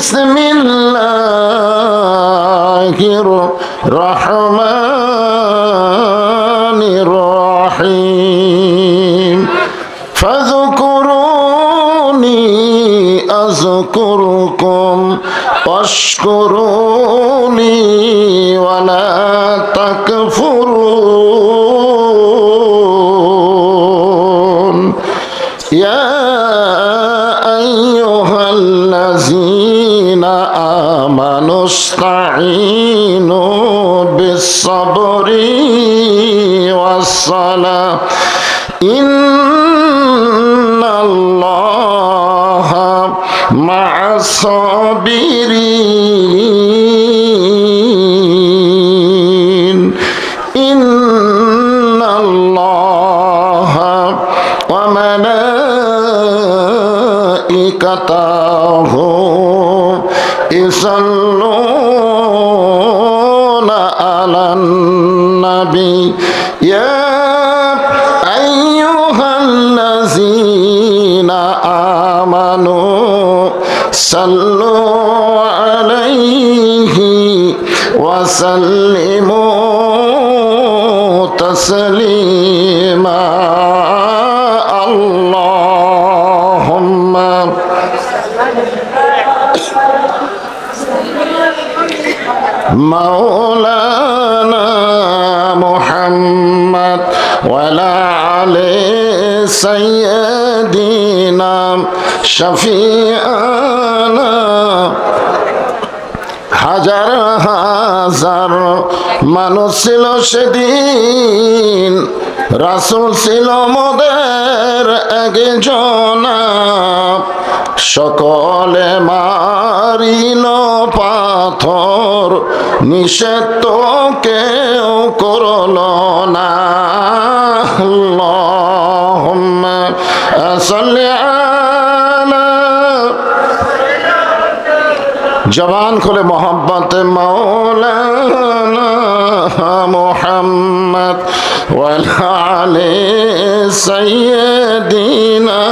বিসমিল্লাহির রহমানির রহিম ফাযকুরুনি আযকুরকুম ওয়াশকুরুনি ওয়ালা তাকফুরুন ইয়া আইয়ুহাল্লাযীনা আমানুস্তাঈনু বিস-সাবরি ওয়াস-সালাহ ইন্নাল্লাহা মা'আস-সাবিরিন ইন্নাল্লাহা ওয়া মালাইকাতাহু ইসাল্লুনা আলান নাবী ইয়া আইয়ুহাল্লাযীনা আমানু সাল্লু আলাইহি ওয়া সাল্লিমু তাসলিমা আল্লাহুম্মা মাওলানা মুহাম্মদ ওয়ালা আলি সাইয়্যিদিনা শাফিআনা হাজার হাজার মানুষ ছিল সেদিন, রাসূল ছিল মোদের একজনা। সকলে মারিল পাথর, নিষেধ তো কেউ করল না। আল্লাহুম্মা সাল্লি আলা, জবান খুলে মোহাব্বতে মাওলানা মুহাম্মদ ওয়ালা আলি সাইয়্যিদিনা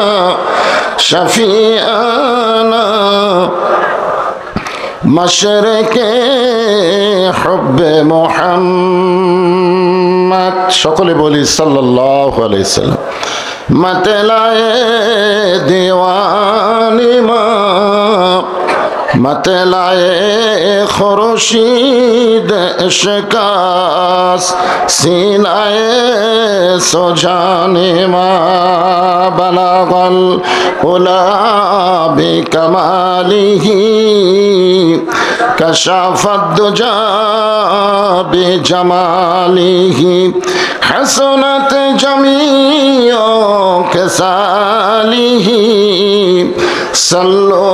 শাফিআনা মাশরিকে হুব্বে মুহাম্মদ। সকলে বলি সাল্লাল্লাহু আলাইহি সাল্লাম। मतलाए दीवानी मतलाए खुर्शीद इश्कास सीनाए सुजाने बलगल उला बिकमालिही कशाफत दुजा बिजमालिही हसनत जमीओ के सालिही सल्लो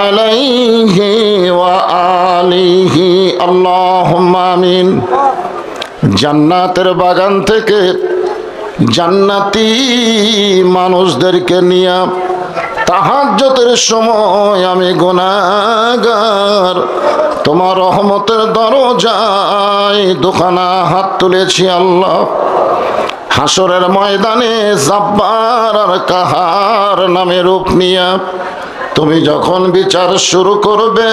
अलैहि व आलिहि अल्लाहुम्मा आमीन। জান্নাতের বাগান থেকে জান্নাতি মানুষদেরকে নিয়ে তাহাজ্জুদের সময় আমি গুনাহগার তোমার রহমতের দরজায় দুখানা হাত তুলেছি আল্লাহ। হাসরের ময়দানে জাব্বার আর কাহার নামে রূপ নিয়া তুমি যখন বিচার শুরু করবে,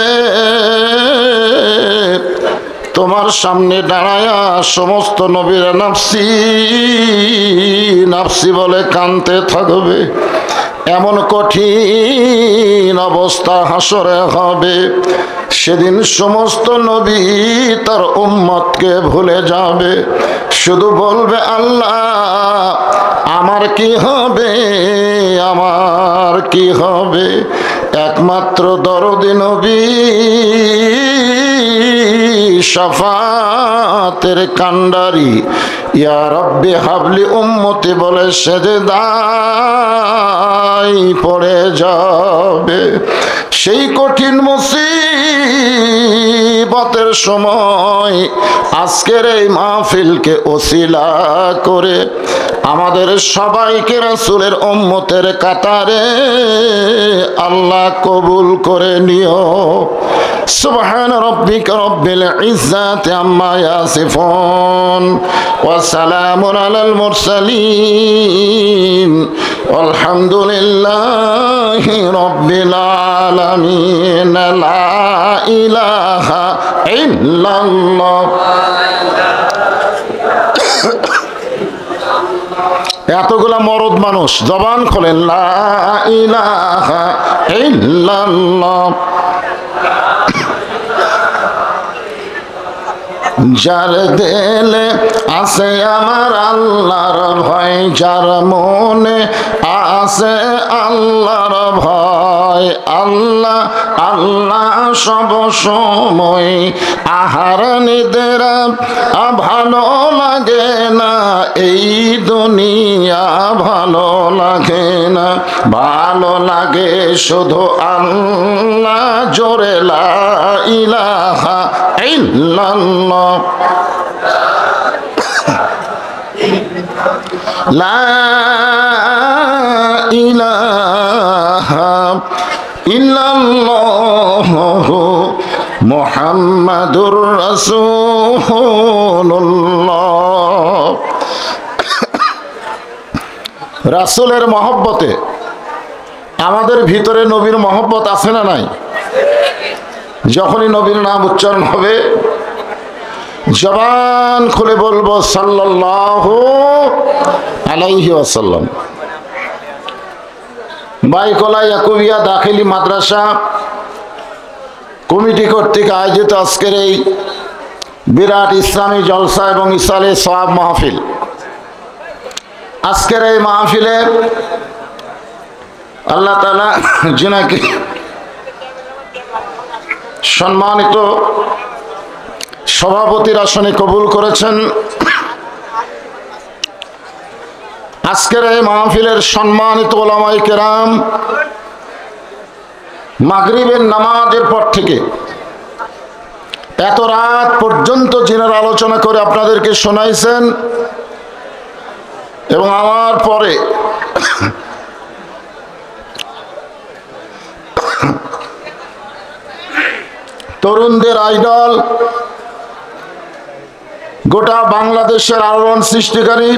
তোমার সামনে দাঁড়ায়া সমস্ত নবীরা নাফসি নাফসি বলে কাঁদতে থাকবে। এমন কঠিন অবস্থা হাসরে হবে, সেদিন সমস্ত নবী তার উম্মতকে ভুলে যাবে, শুধু বলবে আল্লাহ আমার কি হবে, আমার কি হবে। একমাত্র দরদি নবী শাফাতের কান্ডারি ইয়া রব্বি হাবলি উম্মতি বলে সেজদায় পড়ে যাবে। সেই কঠিন মুসিবতের সময় আজকের এই মাহফিলকে ওসিলা করে আমাদের সবাইকে রাসূলের উম্মতের কাতারে আল্লাহ কবুল করে নিও। সুবহান রাব্বিকা রাব্বিল ইজ্জাতি আম্মা ইয়াসিফুন ওয়া সালামুন আলাল মুরসালিন আলহামদুলিল্লাহি রাব্বিল আলামিন লা ইলাহা ইল্লাল্লাহ। এতগুলা মরদ মানুষ জবান খোলেন লা ইলাহা ইল্লাল্লাহ। যার দিলে আছে আমার আল্লাহর ভয়, যার মনে আছে আল্লাহর ভয়, আল্লাহ আল্লাহ সব সময় আহার নিদ্রা ভালো লাগে না, এই দুনিয়া ভালো লাগে না, ভালো লাগে শুধু আল্লাহ, জোরে লা ইলাহা ইল্লাল্লাহ। লা ইলাহা ইল্লাল্লাহু মুহাম্মাদুর রাসূলুল্লাহ। রাসূলের মহব্বতে আমাদের ভিতরে নবীর মহব্বত আছে না নাই? যখনই নবীর নাম উচ্চারণ হবে জবান খুলে বলবো সাল্লাল্লাহু আলাইহি ওয়াসাল্লাম। বাইকলা ইয়াকুবিয়া দাখিলি মাদ্রাসা কমিটি কর্তৃক আয়োজিত আজকের এই বিরাট ইসলামী জলসা এবং ইসালে সওয়াব মাহফিল, আজকের এই মাহফিলে আল্লাহ তাআলা যিনাকে সম্মানিত সভাপতির আসনে কবুল করেছেন, আজকের এই মাহফিলের সম্মানিত উলামায়ে কেরাম মাগরিবের নামাজের পর থেকে এত রাত পর্যন্ত যিনারা আলোচনা করে আপনাদেরকে শোনাইছেন এবং আমার পরে তরুণদের আইডল, গোটা বাংলাদেশের আলোড়ন সৃষ্টিকারী,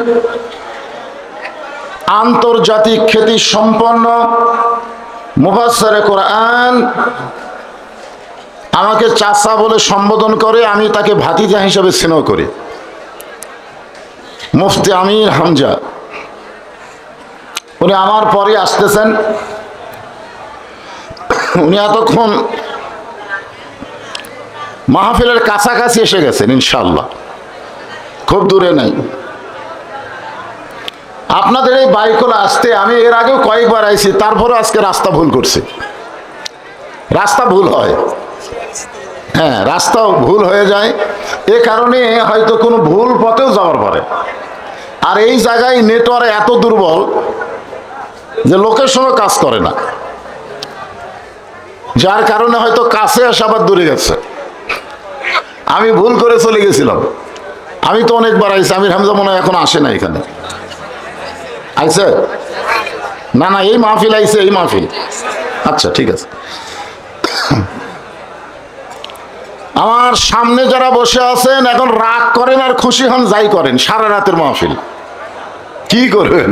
আন্তর্জাতিক খ্যাতি সম্পন্ন মুফাসসিরে কোরআন, আমাকে চাচা বলে সম্বোধন করে, আমি তাকে ভাতিজা হিসেবে স্নেহ করি, মুফতি আমির হামজা, উনি আমার পরে আসতেছেন। উনি এতক্ষণ মাহফিলের কাছাকাছি এসে গেছেন, ইনশাআল্লাহ খুব দূরে নাই। আপনাদের এই বাইকগুলো আসতে আমি এর আগেও কয়েকবার আইছি, তারপরে আজকে রাস্তা ভুল করছি। রাস্তা ভুল হয়, হ্যাঁ রাস্তাও ভুল হয়ে যায়, এ কারণে হয়তো কোনো ভুল পথেও যাওয়ার পরে। আর এই জায়গায় নেটওয়ার্ক এত দুর্বল যে লোকেশনও কাজ করে না, যার কারণে হয়তো কাছে আসা আবার দূরে গেছে। আমি ভুল করে চলে গেছিলাম, আমি তো অনেকবার আইছি। আমির হামজা মনে হয় এখন আসে না এখানে, আইছে না? না এই মাহফিল আইছে, এই মাহফিল, আচ্ছা ঠিক আছে। আমার সামনে যারা বসে আছেন এখন রাগ করেন আর খুশি হন, যাই করেন, সারা রাতের মাহফিল, কি করবেন?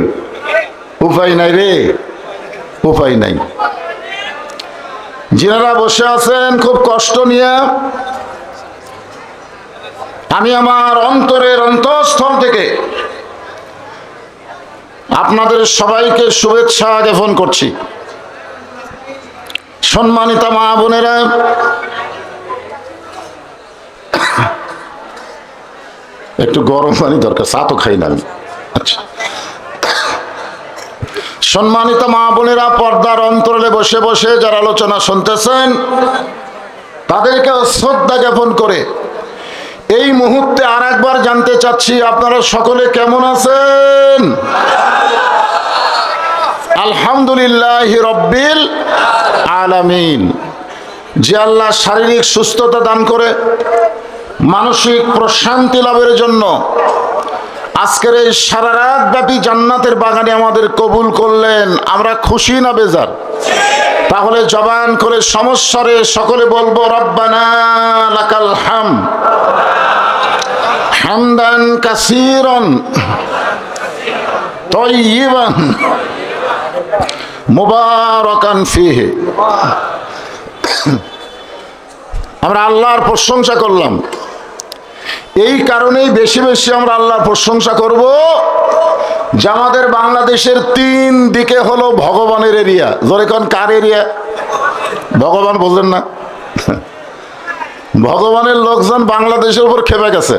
উপায় নাই রে, উপায় নাই। যারা বসে আছেন খুব কষ্ট নিয়ে, আমি আমার অন্তরের অন্তঃস্থল থেকে আপনাদের সবাইকে শুভেচ্ছা জ্ঞাপন করছি। সম্মানিত মা বোনেরা, একটু গরম পানি দরকার, চা তো খাই না আমি। আচ্ছা, সম্মানিত মা বোনেরা, পর্দার অন্তরালে বসে বসে যারা আলোচনা শুনতেছেন তাদেরকে শ্রদ্ধা জ্ঞাপন করে এই মুহূর্তে আর একবার জানতে চাচ্ছি, আপনারা সকলে কেমন আছেন? আলহামদুলিল্লাহি রাব্বিল আলামিন। যে আল্লাহ শারীরিক সুস্থতা দান করে মানসিক প্রশান্তি লাভের জন্য আজকের এই সারা রাত ব্যাপী জান্নাতের বাগানে আমাদের কবুল করলেন, আমরা খুশি না বেজার? তাহলে জবান করে সমস্বরে সকলে বলবো রব্বানা লাকাল হামদ হামদান কাসীরান তাইয়িবান মুবারাকান ফীহি। আমরা আল্লাহর প্রশংসা করলাম, এই কারণেই বেশি বেশি আমরা আল্লাহর প্রশংসা করব যে আমাদের বাংলাদেশের 3 দিকে হলো ভগবানের এরিয়া। জোরে কোন কার এরিয়া? ভগবান বোঝেন না? ভগবানের লোকজন বাংলাদেশের উপর খেপে গেছে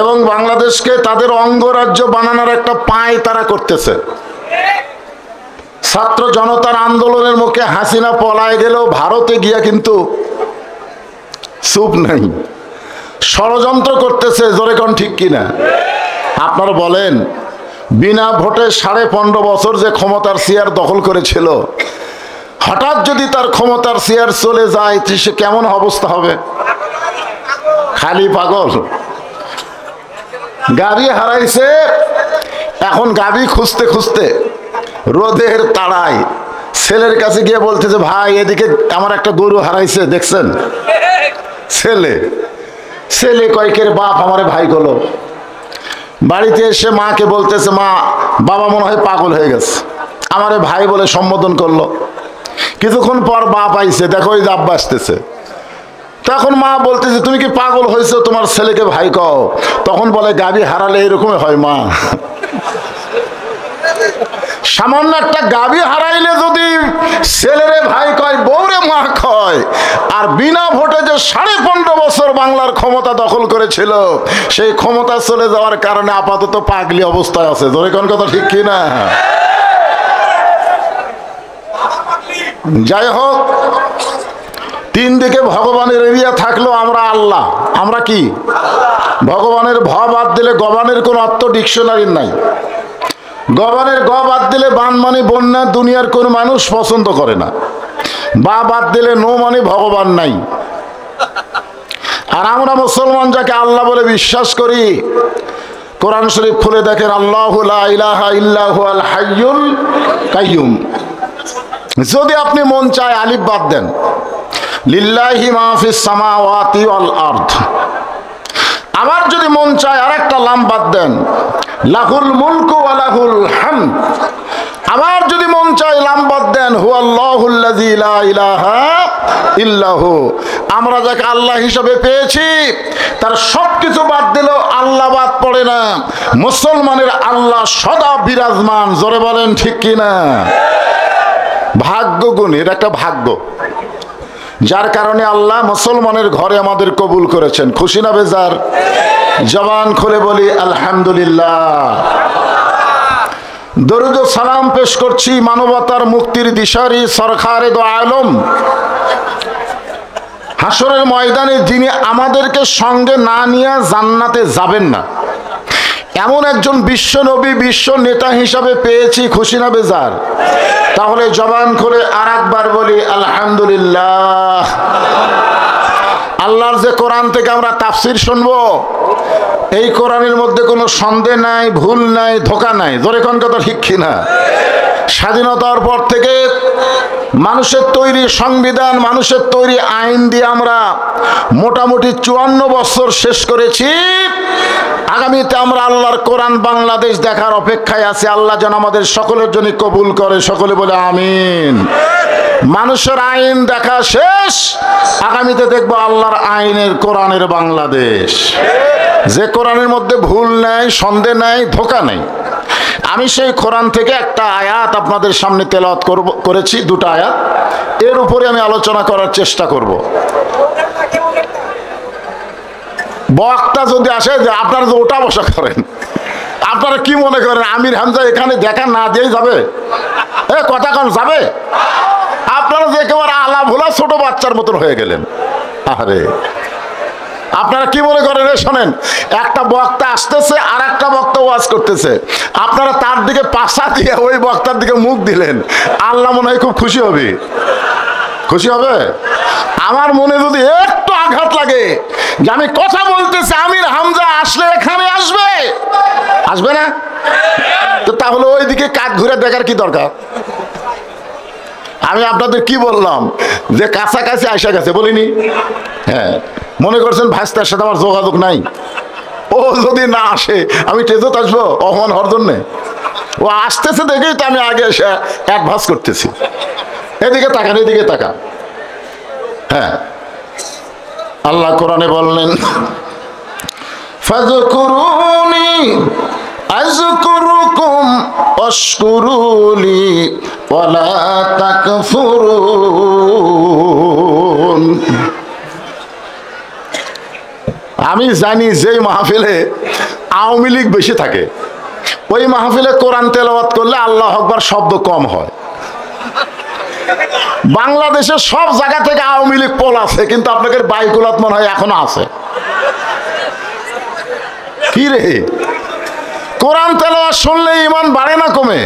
এবং বাংলাদেশকে তাদের অঙ্গরাজ্য বানানোর একটা পায় তারা করতেছে। ছাত্র জনতার আন্দোলনের মুখে হাসিনা পলায় গেলেও ভারতে গিয়া কিন্তু চুপ নাই, ষড়যন্ত্র করতেছে। জোরে কোন ঠিক কিনা? আপনারা বলেন, বিনা ভোটে 15.5 বছর যে ক্ষমতার চেয়ার দখল করেছিল, হঠাৎ যদি তার ক্ষমতার চেয়ার চলে যায় সে কেমন অবস্থা হবে? খালি পাগল। গাড়ি হারাইছে, এখন গাড়ি খুঁজতে খুঁজতে রোদের তাড়ায় ছেলের কাছে গিয়ে বলতেছে, ভাই এদিকে আমার একটা গরু হারাইছে, দেখছেন? ছেলে কয়েকের বাপ আমারে ভাই গেল, বাড়িতে এসে মাকে বলতেছে, মা বাবা মনে হয় পাগল হয়ে গেছে, আমারে ভাই বলে সম্বোধন করলো। কিছুক্ষণ পর বাপ আইছে, দেখো ওই যে আব্বা আসতেছে। তখন মা বলতেছে, তুমি কি পাগল হয়েছো, তোমার ছেলেকে ভাই কও? তখন বলে, গাবি হারালে এরকমই হয় মা। সামান্য একটা গাবি হারাইলে যদি ছেলেরে ভাই কয়, বউরে মা কয়, আর বিনা ভোটে যে 15.5 বছর বাংলার ক্ষমতা দখল করেছিল, সেই ক্ষমতা চলে যাওয়ার কারণে আপাতত পাগলি অবস্থায় আছে। জোরে কোন কথা ঠিক কিনা? যাই হোক, 3 দিকে ভগবানের এরিয়া থাকলো, আমরা আল্লাহ। আমরা কি? ভগবানের ভ বাদ দিলে গবানের কোন অর্থ ডিকশনারির নাই। গবানের গ বাদ দিলে বান মানে বন্যা, দুনিয়ার কোন মানুষ পছন্দ করে না। বা বাদ দিলে নো মানে ভগবান নাই। আর আমরা মুসলমান যাকে আল্লাহ বলে বিশ্বাস করি, কোরআন শরীফ খুলে দেখেন, আল্লাহু লা ইলাহা ইল্লা হুয়াল হাইয়ুল কাইয়ুম। যদি আপনি মন চায় আলিফ বাদ দেন, লিল্লাহি মা ফিস সামাওয়াতি ওয়াল আরদ। আবার যদি মন চায় আরেকটা লাম বাদ দেন, লাহুল মুলকু ওয়া লাহুল হামদ। আবার যদি মন চায় লাম বাদ দেন, হুয়াল্লাহুল্লাযী লা ইলাহা ইল্লাহু। আমরা যাকে আল্লাহ হিসাবে পেয়েছি তার সবকিছু বাদ দিলেও আল্লাহ বাদ পড়ে না। মুসলমানের আল্লাহ সদা বিরাজমান। জোরে বলেন ঠিক কিনা? ভাগ্য গুণ, এটা একটা ভাগ্য, যার কারণে আল্লাহ মুসলমানের ঘরে আমাদের কবুল করেছেন। খুশি না বেজার? জবান খুলে বলি আলহামদুলিল্লাহ। দরুদ ও সালাম পেশ করছি মানবতার মুক্তির দিশারি সরকারে দো আলম, হাসরের ময়দানে যিনি আমাদেরকে সঙ্গে না নিয়ে জান্নাতে যাবেন না, এমন একজন বিশ্ব নবী, বিশ্ব নেতা হিসাবে পেয়েছি। খুশি না বেজার? তাহলে জবান করে আর একবার বলি আলহামদুলিল্লাহ। আল্লাহর যে কোরআন থেকে আমরা তাফসির শুনবো, এই কোরআনের মধ্যে কোনো সন্দেহ নাই, ভুল নাই, ধোঁকা নাই। জোরে কোন কথা ঠিক কিনা? স্বাধীনতার পর থেকে মানুষের তৈরি সংবিধান, মানুষের তৈরি আইন দিয়ে আমরা মোটামুটি 54 বছর শেষ করেছি। আগামীতে আমরা আল্লাহর কোরআন বাংলাদেশ দেখার অপেক্ষায় আছি। আল্লাহ যেন আমাদের সকলের জন্য কবুল করে। সকলে বলে আমিন। মানুষের আইন দেখা শেষ, আগামীতে দেখবো আল্লাহর আইনের কোরআনের বাংলাদেশ, যে কোরআনের মধ্যে ভুল নাই, সন্দেহ নাই, ধোঁকা নাই। আমি সেই কোরআন থেকে একটা আয়াত আপনাদের সামনে তেলাওয়াত করেছি, 2টা আয়াত, এর উপরে আমি আলোচনা করার চেষ্টা করব। বক্তা যদি আসে যে আপনারা যে ওটা বসা করেন, আপনারা কি মনে করেন আমির হামজা এখানে দেখা না দিয়েই যাবে? কথা কন যাবে? আপনারা যে একেবারে আলা ভোলা ছোট বাচ্চার মতন হয়ে গেলেন। আরে আপনারা কি মনে করেন? শোনেন, একটা বক্তা আসতেছে, আর একটা বক্তা ওয়াজ করতেছে, আপনারা তার দিকে পাশা দিয়ে ওই বক্তার দিকে মুখ দিলেন, আল্লাহ মনে হয় খুব খুশি হবে। খুশি হবে? আমার মনে যদি একটু আঘাত লাগে যে আমি কথা বলতেছি, আমির হামজা আসলে এখানে আসবে, আসবে না? তো তাহলে ওই দিকে কাক ঘুরে দেখার কি দরকার? আমি আপনাদের কি বললাম যে কাছাকাছি আসা গেছে বলিনি? হ্যাঁ, মনে করছেন ভাইস্তার সাথে আমার যোগাযোগ নাই? ও যদি না আসে আমি টেজত আসবো অপমান হওয়ার জন্যে? ও আসতেছে দেখেই তো আমি আগে এসে অ্যাডভান্স করতেছি। এদিকে তাকান, এদিকে তাকান। হ্যাঁ, আল্লাহ কোরআনে বললেন ফাযকুরুনি আযকুরুকুম ওয়াশকুরুলি ওয়ালা তাকফুরুন। আমি জানি যেই মাহফিলে আওয়ামী লীগ বেশি থাকে ওই মাহফিলে কোরআন তেলাওয়াত করলে আল্লাহু আকবার শব্দ কম হয়। বাংলাদেশের সব জায়গা থেকে আওয়ামী লীগ পোল আছে, কিন্তু আপনাদের বাইকুলাত মনে হয় এখনো আছে। কি রে, কোরআন তেলাওয়াত শুনলে ঈমান বাড়ে না কমে?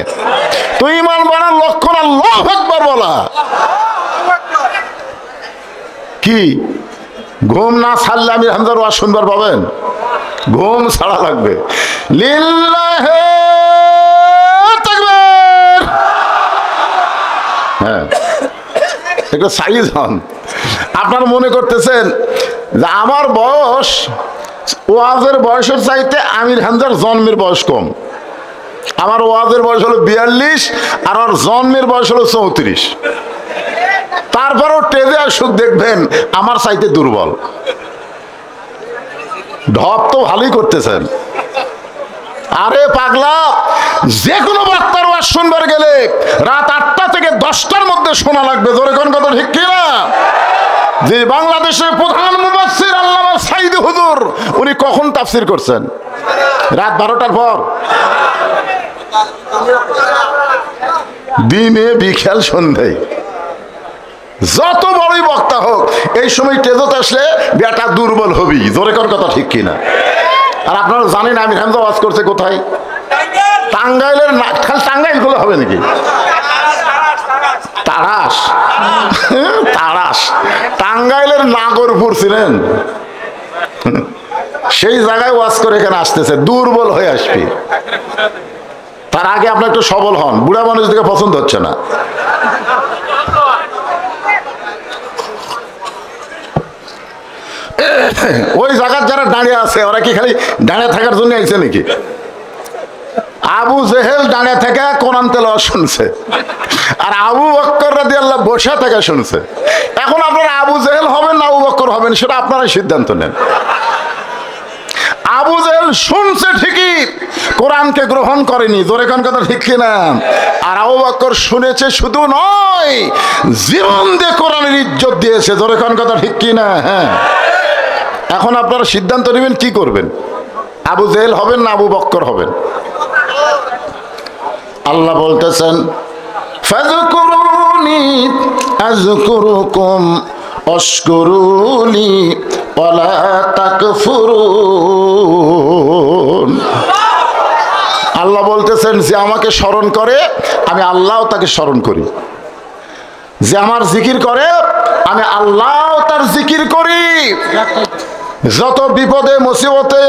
তো ঈমান বাড়ার লক্ষণ আল্লাহু আকবার বলা। কি ঘুম না ছাড়লে আমির হামজার ওয়াজ শুনবার পাবেন? ঘুম ছাড়া লাগবে। লিল্লাহি তাকবীর। হ্যাঁ, একটু সাইজ হন। আপনারা মনে করতেছেন যে আমার বয়স ওয়াজের বয়সের চাইতে আমির হামজার জন্মের বয়স কম। আমার ওয়াজের বয়স হলো 42 আর ওর জন্মের বয়স হলো 34। তারপরও টেজে আসুক দেখবেন আমার চাইতে দুর্বল। ঢপ তো ভালোই করতেছেন। আরে পাগলা, যে কোনো বক্তার ওয়াজ শুনবার গেলে রাত 8টা থেকে 10টার মধ্যে শোনা লাগবে। জোরে কোন কথা ঠিক কিনা? যে বাংলাদেশের প্রধান মুফাসসির আল্লামা সাইদি হুজুর, উনি কখন তাফসীর করছেন? রাত 12টার পর। দিনে বিকেল সন্ধ্যায় যত বড়ই বক্তা হোক এই সময় টেজত আসলে বেটা দুর্বল হবি। জোরে কোন কথা ঠিক কিনা? আর আপনারা জানেন আমির হামজা ওয়াজ করছে কোথায়? টাঙ্গাইলের। খালি টাঙ্গাইল গুলো হবে নাকি? তারাস। তারাস টাঙ্গাইলের নাগরপুর ছিলেন, সেই জায়গায় ওয়াজ করে এখানে আসতেছে। দুর্বল হয়ে আসবি, তার আগে আপনি একটু সবল হন। বুড়া মানুষ দিকে পছন্দ হচ্ছে না। ওই জায়গার যারা দাঁড়িয়ে আছে ওরা কি খালি দাঁড়িয়ে থাকার জন্য আইছে নাকি? আবু জেহেল দাঁড়িয়ে থেকে কোরআন তেলাওয়াত শুনছে, আর আবু বকর রাদিয়াল্লাহু বসে থেকে শুনছে। এখন আপনারা আবু জেহেল হবেন না আবু বকর হবেন সেটা আপনারাই সিদ্ধান্ত নেন। আবু জেহেল শুনছে ঠিকই, কোরআনকে গ্রহণ করেনি। জোরে কোন কথা ঠিক কিনা? আর আবু বকর শুনেছে শুধু নয়, জীবন দিয়ে কোরআনের ইজ্জত দিয়েছে। জোরে কোন কথা ঠিক কিনা? হ্যাঁ, এখন আপনারা সিদ্ধান্ত নেবেন কি করবেন, আবু জেহেল হবেন না আবু বকর হবেন। আল্লাহ বলতেছেন ফাযকুরুনি আযকুরুকুম ওয়াশকুরুলি ওয়ালা তাকফুরুন। আল্লাহ বলতেছেন যে আমাকে স্মরণ করে আমি আল্লাহও তাকে স্মরণ করি, যে আমার জিকির করে আমি আল্লাহও তার জিকির করি। যত বিপদে মুসিবতে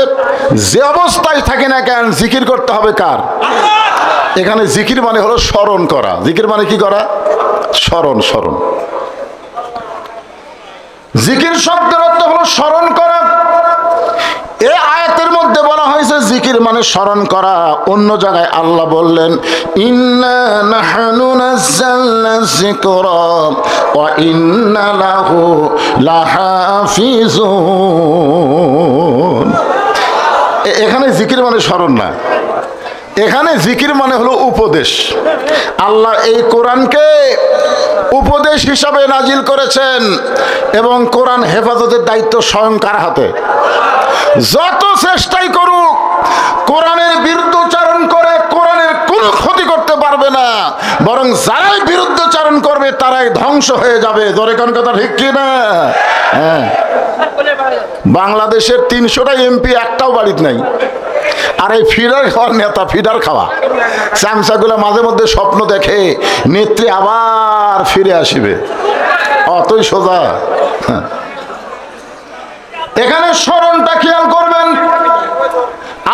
যে অবস্থায় থাকে না কেন জিকির করতে হবে কার? এখানে জিকির মানে হলো স্মরণ করা। জিকির মানে কি করা? স্মরণ। স্মরণ, জিকির শব্দের অর্থ হলো স্মরণ করা। এই আয়াতের মধ্যে বলা হয়েছে জিকির মানে স্মরণ করা। অন্য জায়গায় আল্লাহ বললেন ইন্না নাহনু নাযালনা যিকরা ওয়া ইন্না লাহু লাহাফিজুন। এখানে জিকির মানে স্মরণ না, এখানে জিকির মানে হলো উপদেশ। আল্লাহ এই কোরআনকে উপদেশ হিসাবে নাজিল করেছেন এবং কোরআন হেফাজতের দায়িত্ব স্বয়ং কার হাতে? যত চেষ্টাই করুক কোরআনের বিরুদ্ধচারণ করে কোরআনের কোনো ক্ষতি করতে পারবে না, বরং যারাই বিরুদ্ধচারণ করবে তারাই ধ্বংস হয়ে যাবে। জোরে কোন কথা ঠিক কি না? হ্যাঁ, বাংলাদেশের 300টা এমপি একটাও বাড়িতে নাই। আর এই ফিডার খাওয়ার নেতা, ফিডার খাওয়া চামচাগুলো মাঝে মধ্যে স্বপ্ন দেখে নেত্রী আবার ফিরে আসবে, অতই সোজা। এখানে স্মরণটা খেয়াল করবেন।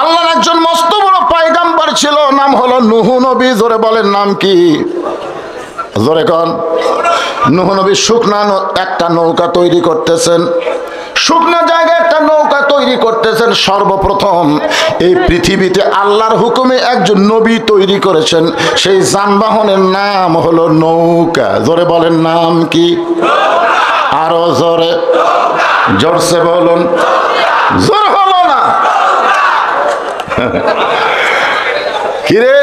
আল্লাহর একজন মস্ত বড় পয়গাম্বর ছিল, নাম হলো নূহ নবী। জোরে বলেন নাম কি? জোরে কোন। নূহ নবী শুকনা একটা নৌকা তৈরি করতেছেন, শুকনা জায়গায় একটা নৌকা তৈরি করতেছেন। সর্বপ্রথম এই পৃথিবীতে আল্লাহর হুকুমে একজন নবী তৈরি করেছেন, সেই যানবাহনের নাম হলো নৌকা। জোরে বলেন, নাম কি? আরো জোরে, জোরসে বলুন। জোর হলো না। কিরে,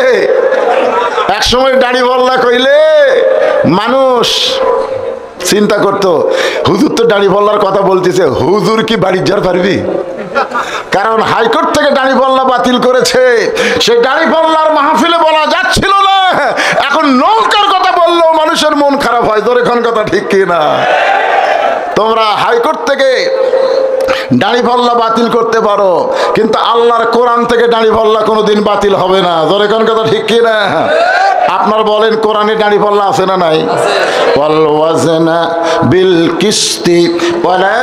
এক সময় দাড়ি বল্লা কইলে মানুষ চিন্তা করতো হুজুর তো দাড়ি বল্লার কথা বলতেছে, হুজুর কি বাড়ি যার পারবি? কারণ হাইকোর্ট থেকে দাড়ি বল্লা বাতিল করেছে, সেই দাড়ি বল্লার মাহফিলে বলা যাচ্ছিল না। এখন নৌকার কথা বললেও মানুষের মন খারাপ হয়। তোর এখন কথা ঠিক কি না? তোমরা হাইকোর্ট থেকে দাড়ি পাল্লা বাতিল করতে পারো, কিন্তু আল্লাহর কোরআন থেকে দাড়ি পাল্লা কোনোদিন বাতিল হবে না। জোরে কোন কথা ঠিক কি না? আপনার বলেন, কোরআনে দাড়ি পাল্লা আছে না নাই? ওয়াল ওয়াজনা বিল কিসতি ওয়ালা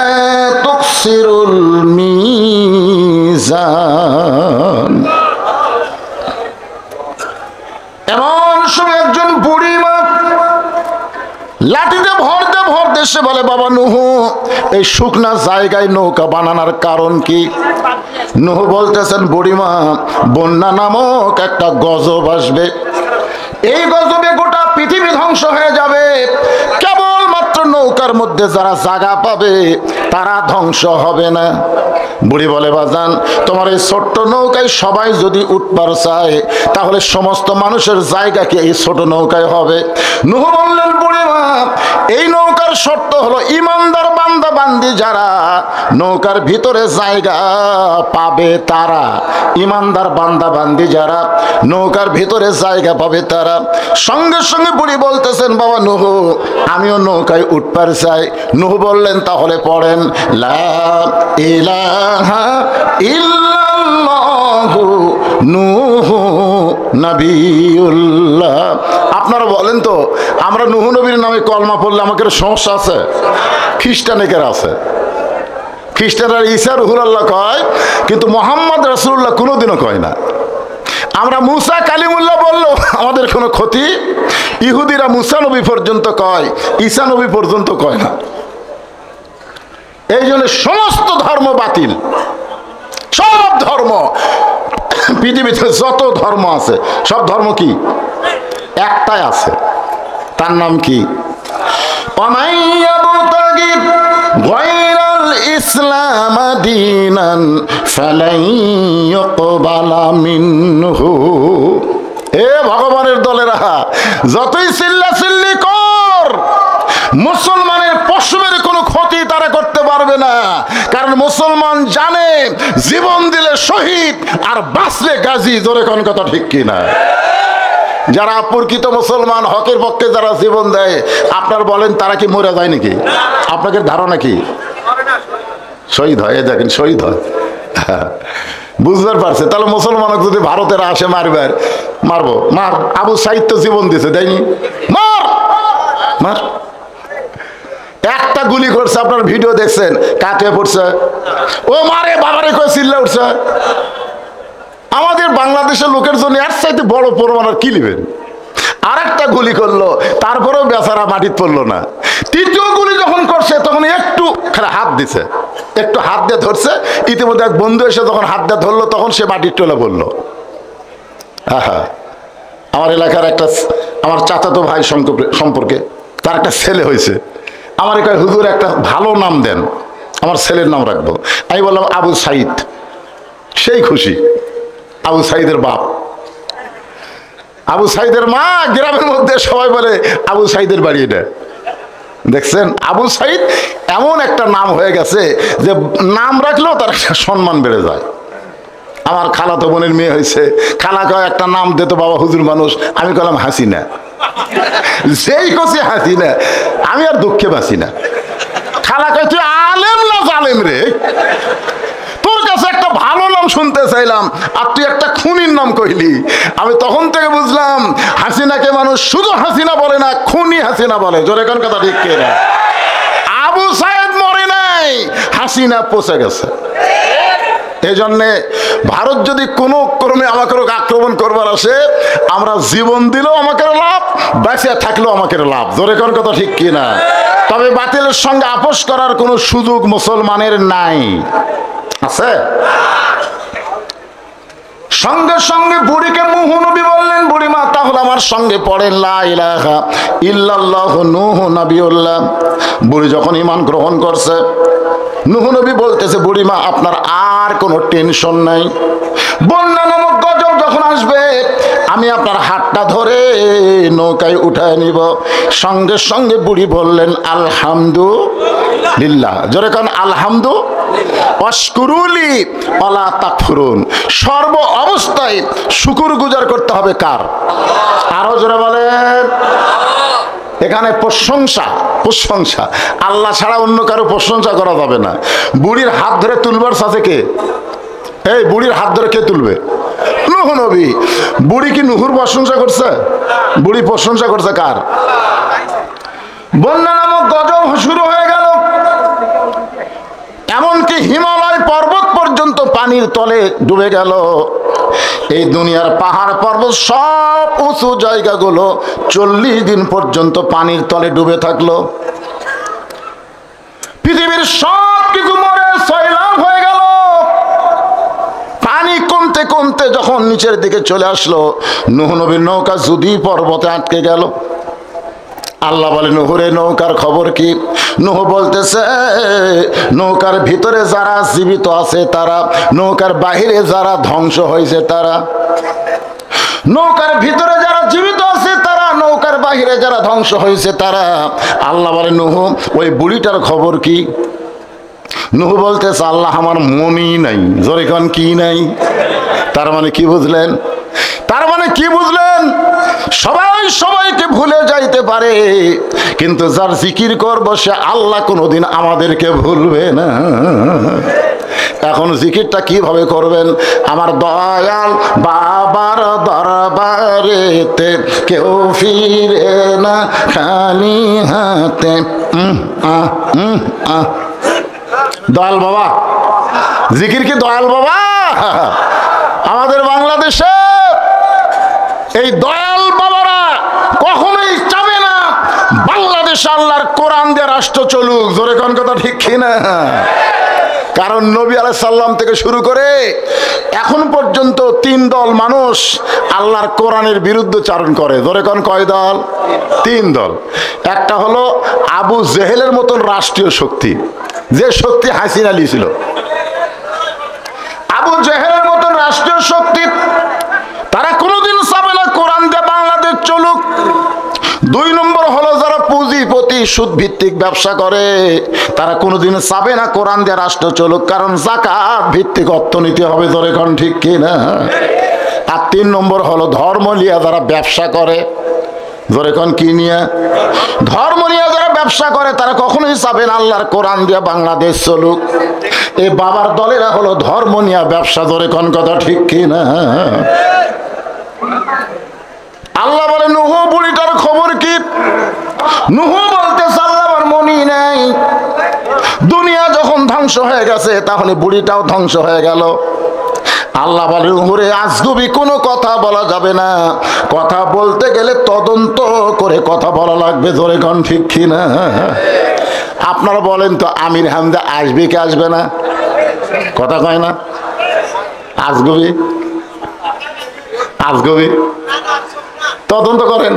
তুকসিরুল মিজান। এমন সময় একজন বুড়ি মা লাঠিতে ভরতে ভরতে সে বলে, বাবা নূহ, এই শুকনা জায়গায় নৌকা বানানোর কারণ কি? নূহ বলতেছেন, বুড়িমা, বন্যা নামক একটা গজব আসবে, এই গজবে গোটা পৃথিবী ধ্বংস হয়ে যাবে, কেবলমাত্র নৌকার মধ্যে যারা জায়গা পাবে তারা ধ্বংস হবে না। বুড়ি বলে, বাজান, তোমার এই ছোট্ট নৌকায় সবাই যদি উঠবার চায় তাহলে সমস্ত মানুষের জায়গা কি এই ছোট নৌকায় হবে? নূহ বললেন, বুড়িমা, এই নৌকার শর্ত হলো ইমানদার বান্দা বান্দি যারা নৌকার ভিতরে জায়গা পাবে তারা, ইমানদার বান্দা বান্দি যারা নৌকার ভিতরে জায়গা পাবে তারা। সঙ্গে সঙ্গে বুড়ি বলতেছেন, বাবা নূহ, আমিও নৌকায় উঠবার চাই। নূহ বললেন, তাহলে পড়েন, লা ইলাহা ইল্লাল্লাহু নূহ নবিয়ুল্লাহ। আপনারা বলেন তো, আমরা নূহ নবীর নামে কলমা পড়লে আমাদের সমস্যা আছে? খ্রিস্টানেকের আছে। খ্রিস্টানরা ঈসা রুহুল্লাহ কয়, কিন্তু মোহাম্মদ রাসূলুল্লাহ কোনোদিনও কয় না। আমরা মুসা কালিমুল্লাহ বললেও আমাদের কোনো ক্ষতি। ইহুদিরা মুসা নবী পর্যন্ত কয়, ঈসা নবী পর্যন্ত কয় না। এই জন্য সমস্ত ধর্ম বাতিল। সব ধর্ম, পৃথিবীতে যত ধর্ম আছে সব ধর্ম কি? একটাই আছে, তার নাম কি? ইসলাম দীনান ফালাই ইউকবালা মিনহু। এ ভগবানের দলেরা, যতই চিল্লাচিল্লি কর, মুসলমানের পশমের কোনো ক্ষতি তারা করতে পারবে না। কারণ মুসলমান জানে জীবন দিলে শহীদ আর বাঁচলে গাজী। জোরে কোন কথা ঠিক কিনা? যারা প্রকৃত মুসলমান, হকের পক্ষে যারা জীবন দেয়, আপনার বলেন তারা কি মরে যায় নাকি? আপনাদের ধারণা কি? শহীদ হয়। দেখেন, শহীদ হয়। বুঝতে পারছে? তাহলে মুসলমান যদি ভারতের আসে মারবার, মারবো, মার। আবু সাইদ তো জীবন দিছে, দেয়নি? মার মার। একটা গুলি করছে, আপনার ভিডিও দেখছেন, কাকে পড়ছে? ও মারে বাবারে কয়ে চিল্লা উঠছে। আমাদের বাংলাদেশের লোকের জন্য এর চাইতে বড় প্রমাণ আর কি নেবেন? আর একটা গুলি করলো, তারপরেও বেচারা মাটিতে পড়লো না। তৃতীয় গুলি যখন করছে তখন একটু হাত দিছে, একটু হাত দিয়ে ধরছে। ইতিমধ্যে এক বন্ধু এসে যখন হাত দিয়ে ধরলো তখন সে মাটির টলে পড়লো। হ্যাঁ, আমার এলাকার একটা, আমার চাচাতো ভাই সম্পর্কে তার একটা ছেলে হয়েছে। আমার এখানে হুজুর একটা ভালো নাম দেন, আমার ছেলের নাম রাখবো। আমি বললাম আবু সাইদ। সেই খুশি। আবু সাইদের বাপ, আবু সাইদের মা, গ্রামের মধ্যে সবাই বলে আবু সাইদের বাড়ি এটা। দেখছেন, আবু সাইদ এমন একটা নাম হয়ে গেছে যে নাম রাখলেও তার একটা সম্মান বেড়ে যায়। আমার খালাতো বোনের মেয়ে হয়েছে, খালা কয় একটা নাম দিত বাবা হুজুর মানুষ। আমি কলাম হাসিনা। যেই কছি হাসিনা, আমি আর দুঃখে বাসি না। খালা কয় তুই আলেম না জালেম রে, তোর কাছে একটা ভালো নাম শুনতে চাইলাম আর তুই একটা খুনির নাম কইলি। আমি তখন থেকে বুঝলাম হাসিনাকে মানুষ শুধু হাসিনা বলে না, খুনি হাসিনা বলে। জোরে কোন কথা ঠিক কিনা? আবু সাইদ মরে নাই, হাসিনা পচে গেছে। এই জন্যে ভারত যদি কোনো ক্রমে আমাকে আক্রমণ করবার আসে, আমরা জীবন দিলেও আমাকে লাভ, বেঁচে থাকলেও আমাকে লাভ। জোরে কোন কথা ঠিক কিনা? তবে বাতিলের সঙ্গে আপোষ করার কোনো সুযোগ মুসলমানের নাই। আছে? সঙ্গে সঙ্গে বুড়িকে নূহ নবী বললেন, বুড়িমা তাহলে আমার সঙ্গে পড়েন লা ইলাহা ইল্লাল্লাহু নূহ নবিয়ুল্লাহ। বুড়ি যখন ঈমান গ্রহণ করছে, নূহ নবী বলতেছে, বুড়িমা আপনার আর কোনো টেনশন নাই। বন্যা নামক গজব যখন আসবে, আমি আপনার হাতটা ধরে নৌকায় উঠায় নিব। সঙ্গে সঙ্গে বুড়ি বললেন আলহামদুলিল্লাহ। জোরে কান আলহামদু ওয়াশকুরুলি ওয়ালা তাকফুরুন। সর্ব অবস্থায় শুকর গুজার করতে হবে কার? আরো জোরে বলেন। এখানে প্রশংসা, প্রশংসা আল্লাহ ছাড়া অন্য কারো প্রশংসা করা যাবে না। বুড়ির হাত ধরে তুলবার সাথে কে? এই বুড়ির হাত ধরে কে তুলবে? নূহ নবী। বুড়ি কি নূহুর প্রশংসা করছে? বুড়ি প্রশংসা করছে কার? বন্যা নামক গজব শুরু হয়ে গেল। এমনকি হিমালয় পর্বত পর্যন্ত পানির তলে ডুবে গেল। এই দুনিয়ার পাহাড় পর্বত সব উঁচু জায়গাগুলো 40 দিন পর্যন্ত পানির তলে ডুবে থাকলো। পৃথিবীর সব কিছু মরে সয়লাব হয়ে গেল। পানি কমতে কমতে যখন নিচের দিকে চলে আসলো, নূহ নবীর নৌকা যদি পর্বতে আটকে গেল। আল্লাহ বলে, নূহের নৌকার খবর কি? নূহ বলতেছে, নৌকার ভিতরে যারা জীবিত আছে তারা, নৌকার বাহিরে যারা ধ্বংস হয়েছে তারা। নৌকার ভিতরে যারা জীবিত আছে তারা, নৌকার বাহিরে যারা ধ্বংস হয়েছে তারা। আল্লাহ বলে, নূহ ওই বুড়িটার খবর কি? নূহ বলতেছে, আল্লাহ আমার মনই নাই। জোরে কোন কি নাই? তার মানে কি বুঝলেন? তার মানে কি বুঝলেন? সবাই সবাইকে ভুলে যাইতে পারে, কিন্তু যার জিকির করব সে আল্লাহ কোনোদিন আমাদেরকে ভুলবে না। এখন জিকিরটা কিভাবে করবেন? আমার দয়াল বাবার দরবারেতে কেউ ফিরে না খালি হাতে। দয়াল বাবা, জিকির কি দয়াল বাবা? আমাদের বাংলাদেশে এই দয়াল বাবারা কখনোই চাবে না বাংলাদেশ আল্লাহর কোরআন দিয়ে রাষ্ট্র চলুক। জোরে কোন কথা ঠিক কিনা? কারণ নবী আলাইহিস সালাম থেকে শুরু করে এখন পর্যন্ত 3 দল মানুষ আল্লাহর কোরআনের বিরুদ্ধে চারণ করে। জোরে কোন কয় দল? 3 দল। একটা হলো আবু জেহেলের মতন রাষ্ট্রীয় শক্তি, যে শক্তি হাসিনা ছিল। আবু জেহেলের মতন রাষ্ট্রীয় শক্তি, তারা কোনোদিন চাবে না কোরআন দিয়ে বাংলাদেশ চলুক। 2 নম্বর হলো যারা পুঁজিপতি সুদ ভিত্তিক ব্যবসা করে, তারা কোনোদিন চাবে না কোরআন দিয়ে রাষ্ট্র চলুক, কারণ যাকাত ভিত্তিক অর্থনীতি হবে। ধরে কোন ঠিক কিনা? আর 3 নম্বর হলো ধর্ম নিয়ে যারা ব্যবসা করে। ধরে কোন কি নিয়ে? ধর্ম নিয়ে যারা ব্যবসা করে তারা কখনোই চাবে না আল্লাহর কোরআন দিয়ে বাংলাদেশ চলুক। এই বাবার দলেরা হলো ধর্ম নিয়ে ব্যবসা। ধরে কোন কথা ঠিক কিনা? আল্লাহ বলে, নূহ বুড়িটার খবর কি? নূহ বলতেছে, আল্লাহ আমার মনই নাই। দুনিয়া যখন ধ্বংস হয়ে গেছে তাহলে বুড়িটাও ধ্বংস হয়ে গেল। আল্লাহ বলে, নূহে আজগুবি কোনো কথা বলা যাবে না। কথা বলতে গেলে তদন্ত করে কথা বলা লাগবে। জোরে কোন ঠিক কিনা? আপনারা বলেন তো, আমির হামজা আসবে কি আসবে না? কথা কয় না? আজগুবি, আজগুবি তদন্ত করেন।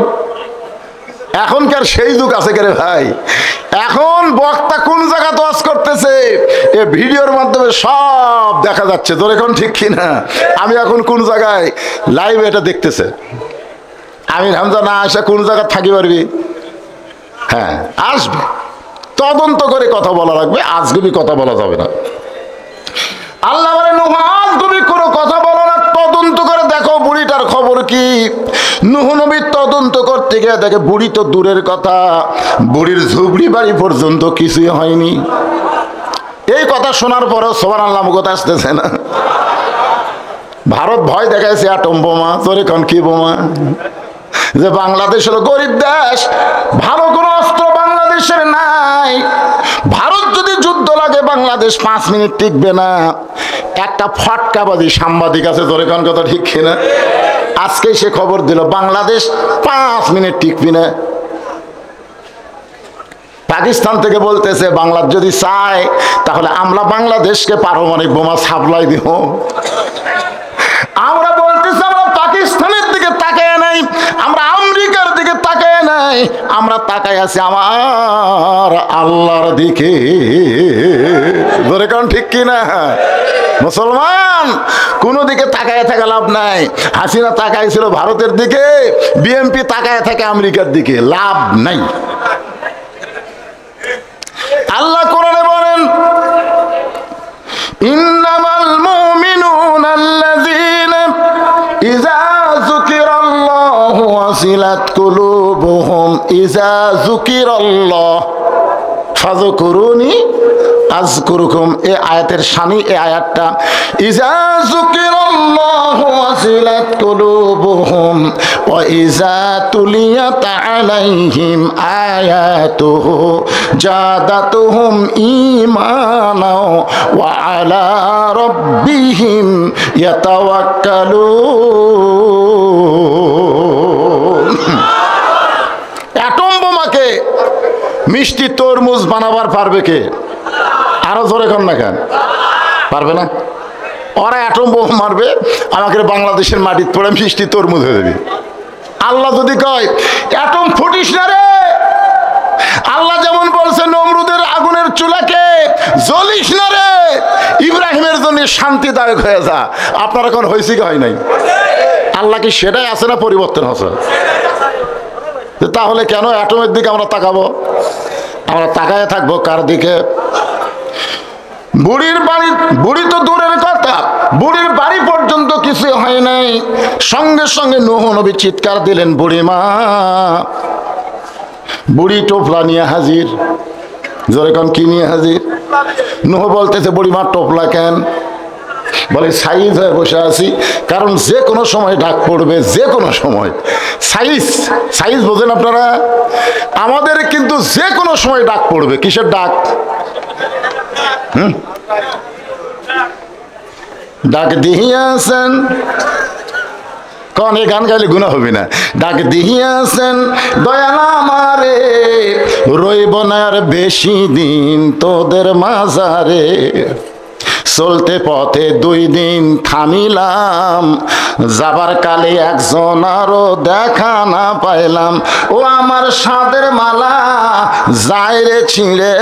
এখনকার সেই যুগ আছে কে রে ভাই? এখন বক্তা কোন জায়গাতে ওয়াজ করতেছে এ ভিডিওর মাধ্যমে সব দেখা যাচ্ছে। তোর এখন ঠিক কিনা? আমি এখন কোন জায়গায় লাইভ এটা দেখতেছে। আমির হামজা না আসা কোন জায়গায় থাকি পারবি? হ্যাঁ আসবে। তদন্ত করে কথা বলা লাগবে, আজগুবি কথা বলা যাবে না। আল্লাহ বলে, নূহ আজগুবি কোনো কথা বলো না, তদন্ত করে দেখো বুড়িটার খবর কি। নূহ নবী তদন্ত করতে গিয়ে দেখে বুড়ি তো দূরের কথা, বুড়ির ঝুপড়ি বাড়ি পর্যন্ত কিছুই হয়নি। এই কথা শোনার পরেও সুবহানাল্লাহ মুখে আসতেছে না। ভারত ভয় দেখাইছে অ্যাটম বোমা। তোর এখন কি বোমা? যে বাংলাদেশ হলো গরিব দেশ, ভালো কোনো অস্ত্র বাংলাদেশের নাই। ভারত যদি যুদ্ধ লাগে বাংলাদেশ 5 মিনিট টিকবে না। একটা ফটকাবাজি সাংবাদিক আছে, ধরে কোন কথা ঠিক কিনা? আজকে সে খবর দিল বাংলাদেশ 5 মিনিট টিকবি না। পাকিস্তান থেকে বলতেছে বাংলাদেশ যদি চায় তাহলে আমরা বাংলাদেশকে পারমাণবিক বোমা সাপ্লাই দিব। আমরা বলতেছি আমরা পাকিস্তানের দিকে তাকায় নাই, আমরা আমেরিকার দিকে তাকায় নাই, আমরা তাকায় আছি আমার আল্লাহর দিকে। ধরে কারণ ঠিক কিনা? মুসলমান কোন দিকে তাকায় থাকা লাভ নাই। হাসিনা তাকায় ছিল ভারতের দিকে, বিএনপি তাকায় থাকে আমেরিকার দিকে, লাভ নাই। আল্লাহ কোরআনে বলেন ইন্নামাল মুমিনুনা আল্লাযীনা ইযা যুকিরাল্লাহু ওয়াজিলাত কুলুবুহুম ইযা যুকিরাল্লাহ ফাযকুরুনি আযকুরুকুম। এই আয়াতের শানি এই আয়াতটা, ইযা যুকিরাল্লাহু ওয়াজিলাত কুলুবুহুম ওয়া ইযা তুলিয়াত আলাইহিম আয়াতুহু জাদাতুহুম ঈমানা ওয়া আলা রাব্বিহিম ইয়াতাওয়াক্কালুন। অ্যাটম বোমাকে মিষ্টি তরমুজ বানাবার পারবে কে? আরো জোরে কর না কেন? পারবে না। ওরা অ্যাটম বোমা মারবে, আমাকে বাংলাদেশের মাটিতে পড়ে মিষ্টি তরমুজ হয়ে যাবে। আল্লাহ যদি কয় অ্যাটম ফুটিস না রে, আল্লাহ যেমন বলছে নমরুদের আগুনের চুলাকে জ্বলিস না রে, ইব্রাহিমের জন্য শান্তিদায়ক হয়ে যা, আপনার এখন হয়েছে কি হয় নাই? আল্লাহ কি সেটাই আছে না পরিবর্তন হচ্ছে? তাহলে কেন অ্যাটমের দিকে আমরা তাকাবো? আমরা তাকায় থাকবো কার দিকে? বুড়ির বাড়ি, বুড়ি তো দূরের কথা, বুড়ির বাড়ি পর্যন্ত কিছু হয় নাই, সঙ্গে সঙ্গে নূহ নবী চিৎকার দিলেন, বুড়ি মা। বুড়ি টোপলা নিয়ে হাজির। জোরে কোন কি নিয়ে হাজির? নূহ বলতেছে বুড়ি মা টোপলা কেন? বলে সাইজ হয়ে বসে আছি, কারণ যে কোনো সময় ডাক পড়বে, যে কোনো সময়। সাইজ, সাইজ বোঝেন আপনারা? আমাদের কিন্তু যে কোনো সময় ডাক পড়বে। কিসের ডাক? ডাক দিহিয়াছেন, কনে গান গাইলে গুনাহ হবে না। ডাক দিহিয়াছেন দয়াল আমারে, রইব না আর বেশি দিন তোদের মাঝারে। চলতে পথে 2 দিন থামিলাম, যাবার কালে একজন আরো দেখা না পাইলাম। ও আমার সাদের মালা যায় রে ছিঁড়ে,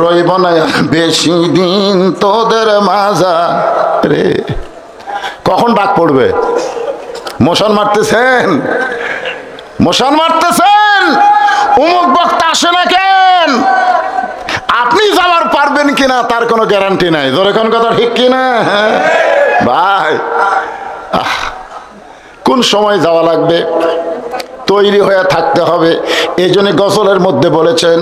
রইব না বেশি দিন তোদের মাঝারে। কখন ডাক পড়বে? মশান মারতেছেন, মশান মারতেছেন, অমুক বক্তা আসে না কেন? আপনি যাওয়ার পারবেন কিনা তার কোনো গ্যারান্টি নাই। ধরে কোন কথা ঠিক কিনা ভাই? কোন সময় যাওয়া লাগবে, তৈরি হয়ে থাকতে হবে। এই জন্য গজলের মধ্যে বলেছেন,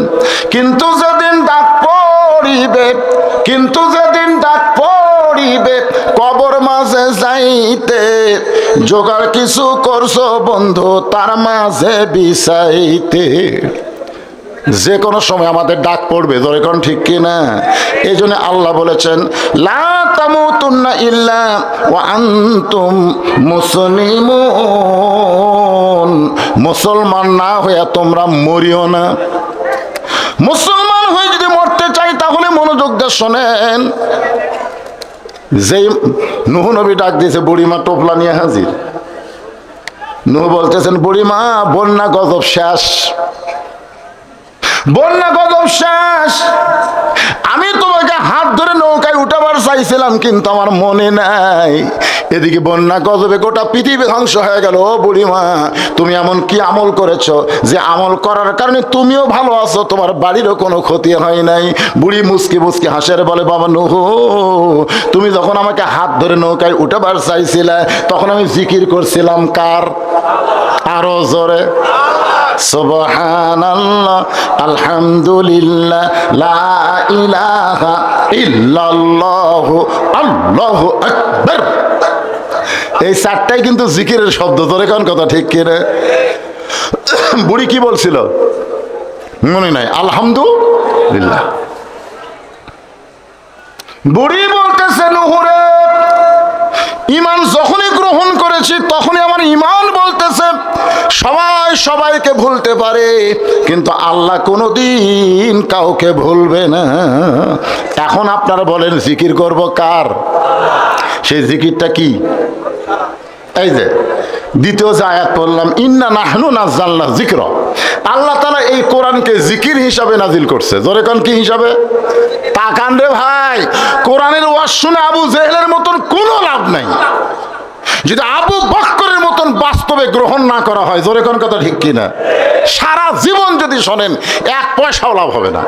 কিন্তু যেদিন ডাক পড়িবে, কিন্তু যেদিন ডাক পড়িবে কবর মাঝে যাইতে, জোগাড় কিছু করছো বন্ধু তার মাঝে বিছাইতে। যে কোনো সময় আমাদের ডাক পড়বে, ধরে কোন ঠিক কিনা? এই জন্য আল্লাহ বলেছেন লা তামুতুন্না ইল্লা ওয়া আনতুম মুসলিমুন। মুসলমান না হয়ে তোমরা মরিও না। মুসলমান হয়ে যদি মরতে চাই তাহলে মনোযোগ দিয়ে শোনেন। যেই নূহ নবী ডাক দিয়েছে, বুড়িমা টোপলা নিয়ে হাজির। নূহ বলতেছেন বুড়িমা বন্যা গজব শেষ, বন্যা গজব শেষ। আমি তোমাকে হাত ধরে নৌকায় উঠাবার চাইছিলাম কিন্তু আমার মনে নাই। এদিকে বন্যা গজবে গোটা পৃথিবী ধ্বংস হয়ে গেল। ও বুড়িমা তুমি এমন কি আমল করেছো যে আমল করার কারণে তুমিও ভালো আছো, তোমার বাড়িরও কোনো ক্ষতি হয় নাই? বুড়ি মুসকি মুসকি হাসের বলে বাবা নূহ, তুমি যখন আমাকে হাত ধরে নৌকায় উঠাবার চাইছিলে তখন আমি জিকির করছিলাম কার? আরো জোরে সুবহানাল্লাহ, আলহামদুলিল্লাহ, লা ইলাহা ইল্লাল্লাহ, আল্লাহু আকবার। এই 4টাই কিন্তু জিকিরের শব্দ। তোরে কোন কথা ঠিক কি রে? বুড়ি কি বলছিল মনে নাই? আলহামদুলিল্লাহ। বুড়ি বলতেছে বলতেছে নুহুরে, ঈমান যখনই গ্রহণ করেছি তখনই আমার ঈমান বলতেছে সবাই সবাইকে ভুলতে পারে, কিন্তু আল্লাহ কোনোদিন কাউকে ভুলবে না। এখন আপনারা বলেন জিকির করব কার? সেই জিকিরটা কি? এই যে দ্বিতীয় যে আয়াত পড়লাম, ইন্না নাহনু নাযালনা যিকরা, আল্লাহ তাআলা এই কোরআনকে জিকির হিসাবে নাজিল করছে। জোরে কোন কি হিসাবে? তাকান রে ভাই, কোরআনের ওয়াজ শুনে আবু জেহেলের মতন কোনো লাভ নাই যদি আবু বকরের মতন বাস্তবে গ্রহণ না করা হয়। জোরে কোন কথা ঠিক কিনা? সারা জীবন যদি শোনেন এক পয়সাও লাভ হবে না।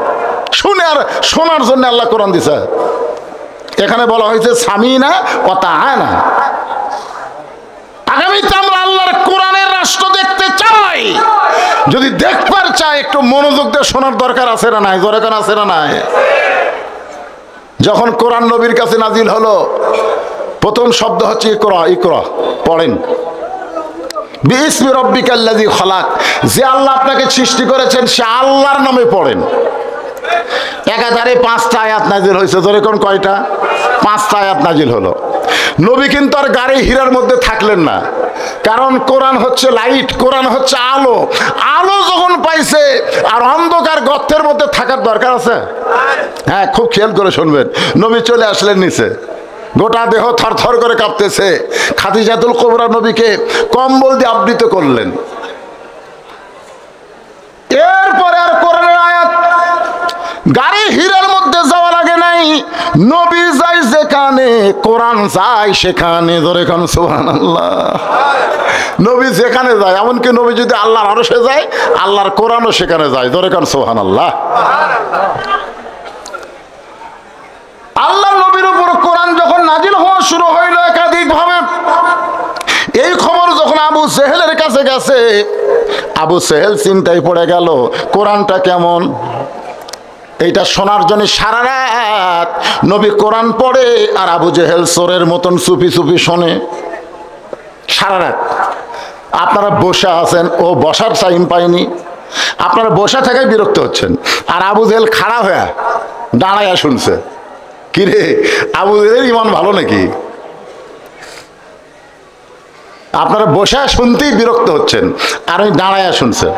শুনে আর শোনার জন্য আল্লাহ কোরআন দিছে। এখানে বলা হয়েছে সামিনা ওয়া তাআনা। আগামীতে আমরা আল্লাহর কোরআনের রাষ্ট্র দেখতে চাই। যদি দেখবার চাই একটু মনোযোগ দিয়ে শোনার দরকার আছে না নাই? জোরে কোন আছে না নাই? যখন কোরআন নবীর কাছে নাজিল হলো, প্রথম শব্দ হচ্ছে ইকরা। ইকরা পড়েন, বিইসমি রাব্বিকাল্লাযী খালাক, যে আল্লাহ আপনাকে সৃষ্টি করেছেন সে আল্লাহর নামে পড়েন। একাধারে 5টা আয়াত নাজিল হয়েছে। জোরে কোন কয়টা? 5টা আয়াত নাজিল হলো। নবী কিন্তু আর গাড়ি হীরার মধ্যে থাকলেন না, কারণ কোরআন হচ্ছে লাইট, কোরআন হচ্ছে আলো। আলো যখন পাইছে আর অন্ধকার গর্তের মধ্যে থাকার দরকার আছে? হ্যাঁ, খুব খেয়াল করে শুনবেন। নবী চলে আসলেন নিচে, গোটা দেহ থরথর করে কাঁপতেছে। খাদিজাতুল কুবরা নবীকে কম্বল দিয়ে আবৃত করলেন। এরপরে আর কোরআনের আয়াত গাড়ি হীরার মধ্যে যাওয়া লাগে নাই। নবী যায় যেখানে, কোরআন যায় সেখানে। ধরে কোন সুবহানাল্লাহ। নবী যেখানে যায়, এমনকি নবী যদি আল্লাহর আরশে যায়, আল্লাহর কোরআনও সেখানে যায়। ধরে কোন সুবহানাল্লাহ। আল্লাহ নবীর উপর কোরআন যখন নাজিল হওয়া শুরু হইল একাধিক ভাবে, এই খবর যখন আবু জেহেলের কাছে গেছে, আবু জেহেল চিন্তায় পড়ে গেল কোরআনটা কেমন। এইটা শোনার জন্য সারা রাত নবী কোরআন পড়ে, আর আবু জেহেল চোরের মতন চুপি চুপি শোনে সারা রাত। আপনারা বসে আছেন, ও বসার টাইম পায়নি, আপনারা বসে থাকায় বিরক্ত হচ্ছেন, আর আবু জেহেল খাড়া হয়ে দাঁড়াইয়া শুনছে। কিরে, আবু জেহেলের ঈমান ভালো নাকি? আপনারা বসে শুনতেই বিরক্ত হচ্ছেন, আর ওই দাঁড়াইয়া শুনছে।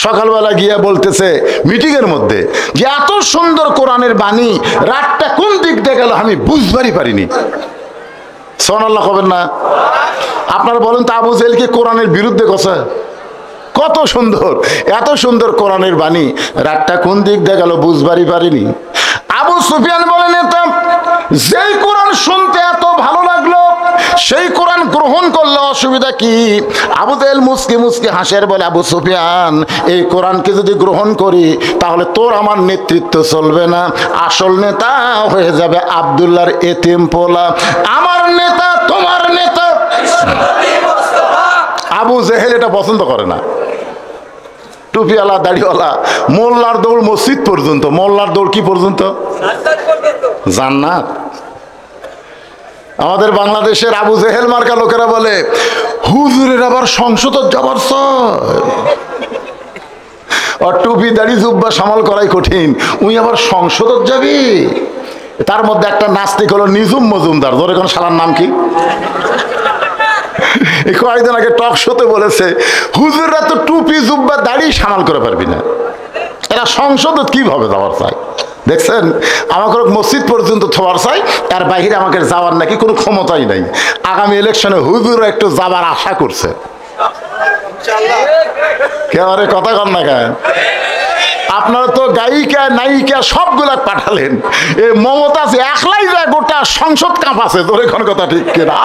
সকালবেলা গিয়া বলতেছে মিটিং এর মধ্যে যে এত সুন্দর কোরআনের বাণী, রাতটা কোন দিক দিয়ে গেল আমি বুঝবারই পারিনি। সুবহানাল্লাহ কবেন না? আপনারা বলেন তো, আবু জেহেল কি কোরআনের বিরুদ্ধে কথা? কত সুন্দর, এত সুন্দর কোরআনের বাণী, রাতটা কোন দিক দিয়ে গেল বুঝবারই পারিনি। আবু সুফিয়ান বলেন, এটা যেই কোরআন শুনতে এত ভালো লাগলো সেই কোরআন গ্রহণ করলে অসুবিধা কি? আবু জেহেল মুসকি মুসকি হাসের বলে, আবু সুফিয়ান, এই কোরআনকে যদি গ্রহণ করি তাহলে তোর আমার নেতৃত্ব চলবে না, আসল নেতা হয়ে যাবে আব্দুল্লাহর এতিম পোলা। আমার নেতা তোমার নেতা। আবু জেহেল এটা পছন্দ করে না। টুপিওয়ালা দাড়িওয়ালা, মোল্লার দৌড় মসজিদ পর্যন্ত। মোল্লার দৌড় কি পর্যন্ত? জান্নাত। আমাদের বাংলাদেশের আবু জেহেল মার্কা লোকেরা বলে, হুজুরের আবার সংসদ যাবার চাই, আর টুপি দাড়ি জুব্বা সামাল করাই কঠিন, উই আবার সংসদ যাবি। তার মধ্যে একটা নাস্তিক হলো নিজুম মজুমদার। ধরে কোন শালার নাম কি? কয়েকদিন আগে টক শোতে বলেছে, হুজুররা তো টুপি জুব্বা দাড়ি সামাল করে পারবি না, এরা সংসদ কিভাবে যাওয়ার চাই? দেখছেন, আমাকে মসজিদ পর্যন্ত থোয়ার চাই, তার বাহিরে আমাকে যাওয়ার নাকি কোনো ক্ষমতাই নাই। আগামী ইলেকশনে হুজুর একটু যাবার আশা করছে। কেবারে কথা কন না কেন? আপনারা তো গায়িকা নায়িকা সবগুলা পাঠালেন, এই মমতাজ একলাই যায় গোটা সংসদ কাঁপাছে। তোর এখন কথা ঠিক কিনা?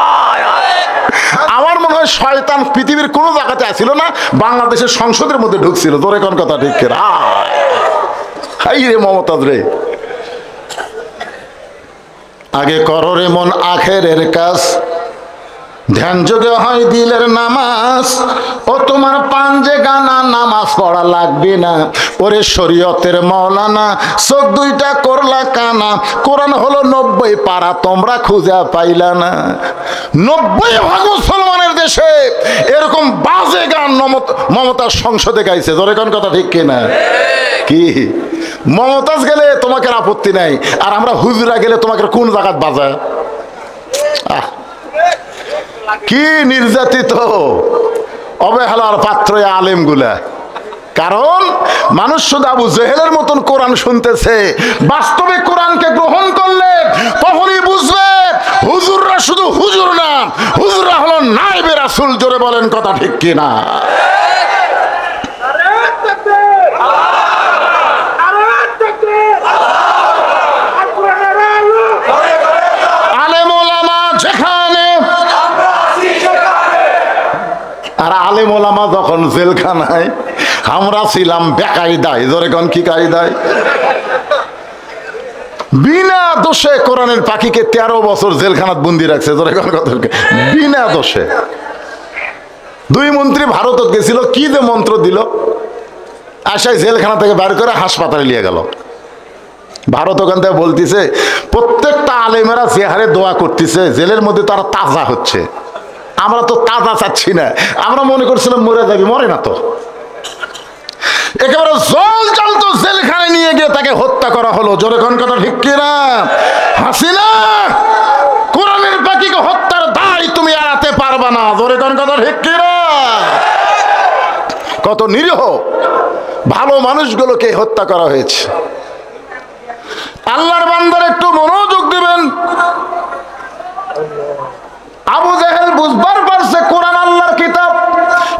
আমার মনে হয় শয়তান পৃথিবীর কোনো জায়গাতে আসছিল না, বাংলাদেশের সংসদের মধ্যে ঢুকছিল। তোর এখন কথা ঠিক কিনা? হাই রে মমতাজ রে, আগে করো রে মন আখেরের কাজ, ধ্যান যোগে হয় দিলের নামাজ। ও তোমার পাঞ্জে গানা, নামাজ পড়া লাগবে না। ওরে শরীয়তের মৌলানা, চোখ দুইটা করলা কানা। কোরআন হলো 90 পারা, তোমরা খুঁজে পাইলা না। 90% মুসলমানের দেশে এরকম বাজে গান মমতার সংসদে গাইছে। ধরে কোন কথা ঠিক কিনা? কি মমতাজ গেলে তোমাকে আপত্তি নাই, আর আমরা হুজুরা গেলে তোমাকে কোন জায়গাত বাজায়। কি নির্যাতিত অবহেলার পাত্র আলেম গুলা। কারণ মানুষ শুধু আবু জেহেলের মতন কোরআন শুনতেছে, বাস্তবে কোরআনকে গ্রহণ করলে তখনই বুঝবে হুজুররা শুধু হুজুর না, হুজুররা হলো নায়েবে রাসূল। জোরে বলেন কথা ঠিক কিনা? আলেম ওলামা যেখানে, আর আলেম ওলামা যখন জেলখানায়, আমরা ছিলাম বেকায়দায়। জোরে কোন কি কায়দায়? বিনা দোষে কোরআনের পাখিকে 13 বছর জেলখানাত বন্দি রাখছে। জোরে কোন কথা? বিনা দোষে। 2 মন্ত্রী ভারত গেছিল, কি যে মন্ত্র দিল, আশায় জেলখানা থেকে বের করে হাসপাতালে নিয়ে গেল। ভারত ওখান থেকে বলতেছে প্রত্যেকটা আলেমেরা যে হারে দোয়া করতেছে, জেলের মধ্যে তারা তাজা হচ্ছে। আমরা তো তাজা চাচ্ছি না, আমরা মনে করছিলাম মরে যাবি, মরে না তো। একেবারে জল জ্বলতো জেলখানায় নিয়ে গিয়ে তাকে হত্যা করা হলো। জোরে কোন কথা ঠিক কিনা? হাসিনা কোরআনের পাখিকে হত্যার দায় তুমি এড়াতে পারবা না। জোরে কোন কথা ঠিক কিনা? কত নিরীহ ভালো মানুষগুলোকে হত্যা করা হয়েছে। আল্লাহর বান্দার একটু মনোযোগ দিবেন। আবু জেহেল বুঝবার পারছে কোরআন আল্লাহর কিতাব,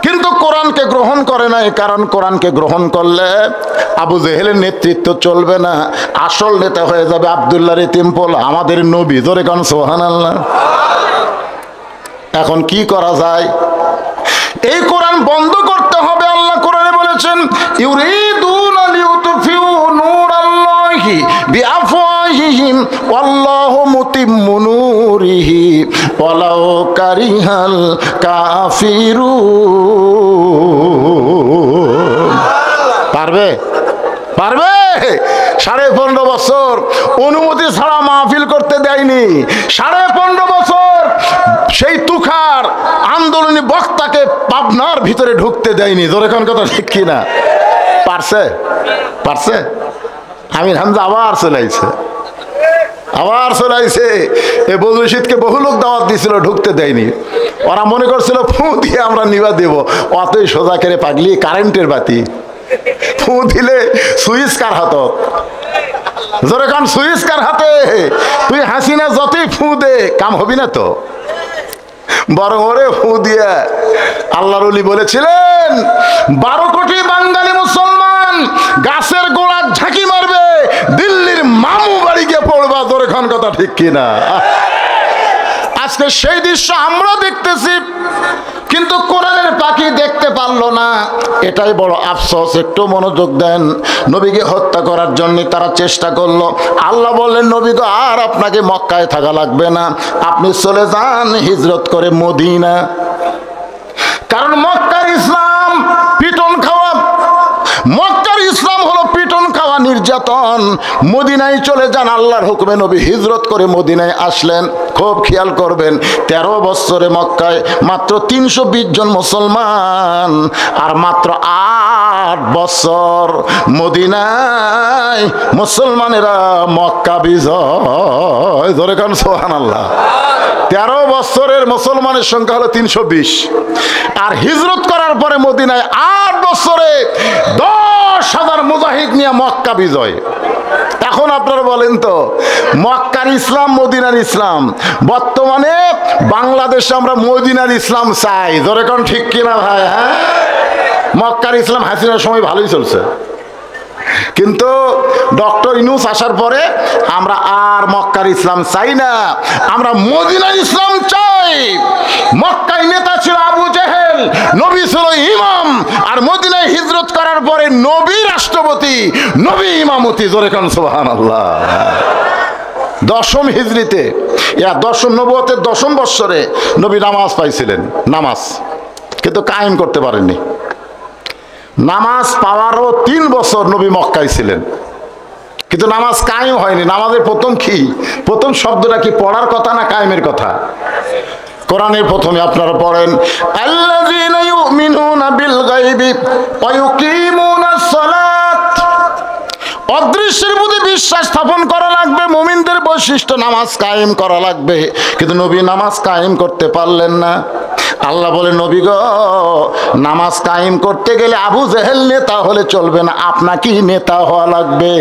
কিন্তু কোরআনকে গ্রহণ করে নাই। কারণ কোরআনকে গ্রহণ করলে আবু জেহেলের নেতৃত্ব চলবে না, আসল নেতা হয়ে যাবে আব্দুল্লাহ ইতিমপোল, আমাদের নবী। জোরে কোন সুবহানাল্লাহ। এখন কি করা যায়? এই কোরআন বন্ধ করতে হবে। আল্লাহ কোরআনে বলেছেন ইউরিদুনা লিউতফিউ নূরাল্লাহি বিআফওয়াহিহিম ওয়াল্লাহু মুতিম্মু নূরিহি ওয়ালাউ কারিহাল কাফিরুন। পারবে? পারবে? 15.5 বছর অনুমতি ছাড়া মাহফিল করতে দেয়নি। 15.5 বছর সেই তুখার আন্দোলনী বক্তাকে পাবনার ভিতরে ঢুকতে দেয়নি। জোরে কোন কথা ঠিক কিনা? পারছে? পারছে? আমির হামজা আবার চলাইছে, আবার চলাইছে। এই বজরশিদকে বহু লোক দাওয়াত দিয়েছিল, ঢুকতে দেয়নি। ওরা মনে করছিল ফু দিয়ে আমরা নিবা দেব। অতই সোজা করে পাগলি কারেন্টের বাতি। ফু দিলে সুইচ কার হাত? জোরে কান সুইচ কার হাতে? তুই হাসিনা যতই ফু দে কাম হবি না তো। বরং ওরে ফু দিয়া আল্লাহর ওলি বলেছিলেন 12 কোটি বাঙালি মুসলমান গাছের গোড়া ঝাঁকি মারবে, দিল্লির মামু বাড়ি গিয়ে পড়বা। জোরে খান কথা ঠিক কিনা? আজকে সেই দৃশ্য আমরা দেখতেছি, কিন্তু কোরআনের পাখি দেখতে পারলো না। এটাই বড় আফসোস। একটু মনোযোগ দেন। নবীকে হত্যা করার জন্য তারা চেষ্টা করলো। আল্লাহ বললেন নবী গো, আর আপনাকে মক্কায় থাকা লাগবে না, আপনি চলে যান হিজরত করে মদিনা। কারণ মক্কার ইসলাম পিটন খাওয়া, মক্কার ইসলাম হলো পিটন খাওয়া, নির্যাতন। মদিনায় চলে যান আল্লাহর হুকুমে নবী হিজরত করে মদিনায় আসলেন। খুব খেয়াল করবেন, 13 বছরে মক্কায় মাত্র 320 জন মুসলমান, আর মাত্র 8 বছর মদিনায় মুসলমানেরা মক্কা বিজয়। ধরে কারণ সুবহানাল্লাহ। 13 বছরের মুসলমানের সংখ্যা হলো 320, আর হিজরত করার পরে মদিনায় 8 বছরে 10,000 মুজাহিদ নিয়ে মক্কা বিজয়। এখন আপনারা বলেন তো, মক্কার ইসলাম মদিনার ইসলাম, বর্তমানে বাংলাদেশে আমরা মদিনার ইসলাম চাই। ধরে কোন ঠিক কিনা ভাই? হ্যাঁ, মক্কার ইসলাম হাসিনার সময় ভালোই চলছে, কিন্তু ডক্টর ইউনূস আসার পরে আমরা আর মক্কার ইসলাম চাই না, আমরা মদিনার ইসলাম চাই। মক্কায় নেতা ছিল আবু জেহেল, নবী ছিল ইমাম, আর মদিনায় হিজরত করার পরে নবী রাষ্ট্রপতি, নবী ইমামতি। জোরে কান সুবহানাল্লাহ। 10ম হিজরিতে, 10ম নবুয়তের 10ম বৎসরে নবী নামাজ পাইছিলেন, নামাজ কিন্তু কায়েম করতে পারেননি। নামাজ পাওয়ারও 3 বছর নবী মক্কায় ছিলেন, কিন্তু নামাজ কায়েম হয়নি। নামাজের প্রথম কি, প্রথম শব্দটা কি পড়ার কথা না কায়েমের কথা? কোরআনের প্রথমে আপনারা পড়েন আল্লাযীনা ইউমিনুনা বিল গায়বি ওয়া ইউকিমুনাস সালাত অদৃশ্যের প্রতি বিশ্বাস স্থাপন করা লাগবে, মুমিনদের বৈশিষ্ট্য নামাজ কায়েম করা লাগবে। কিন্তু নবী নামাজ কায়েম করতে পারলেন না। আল্লাহ বলে, নবী গো, নামাজ কায়েম করতে গেলে আবু জেহেল নেতা হলে চলবে না, আপনাকেই নেতা হওয়া লাগবে,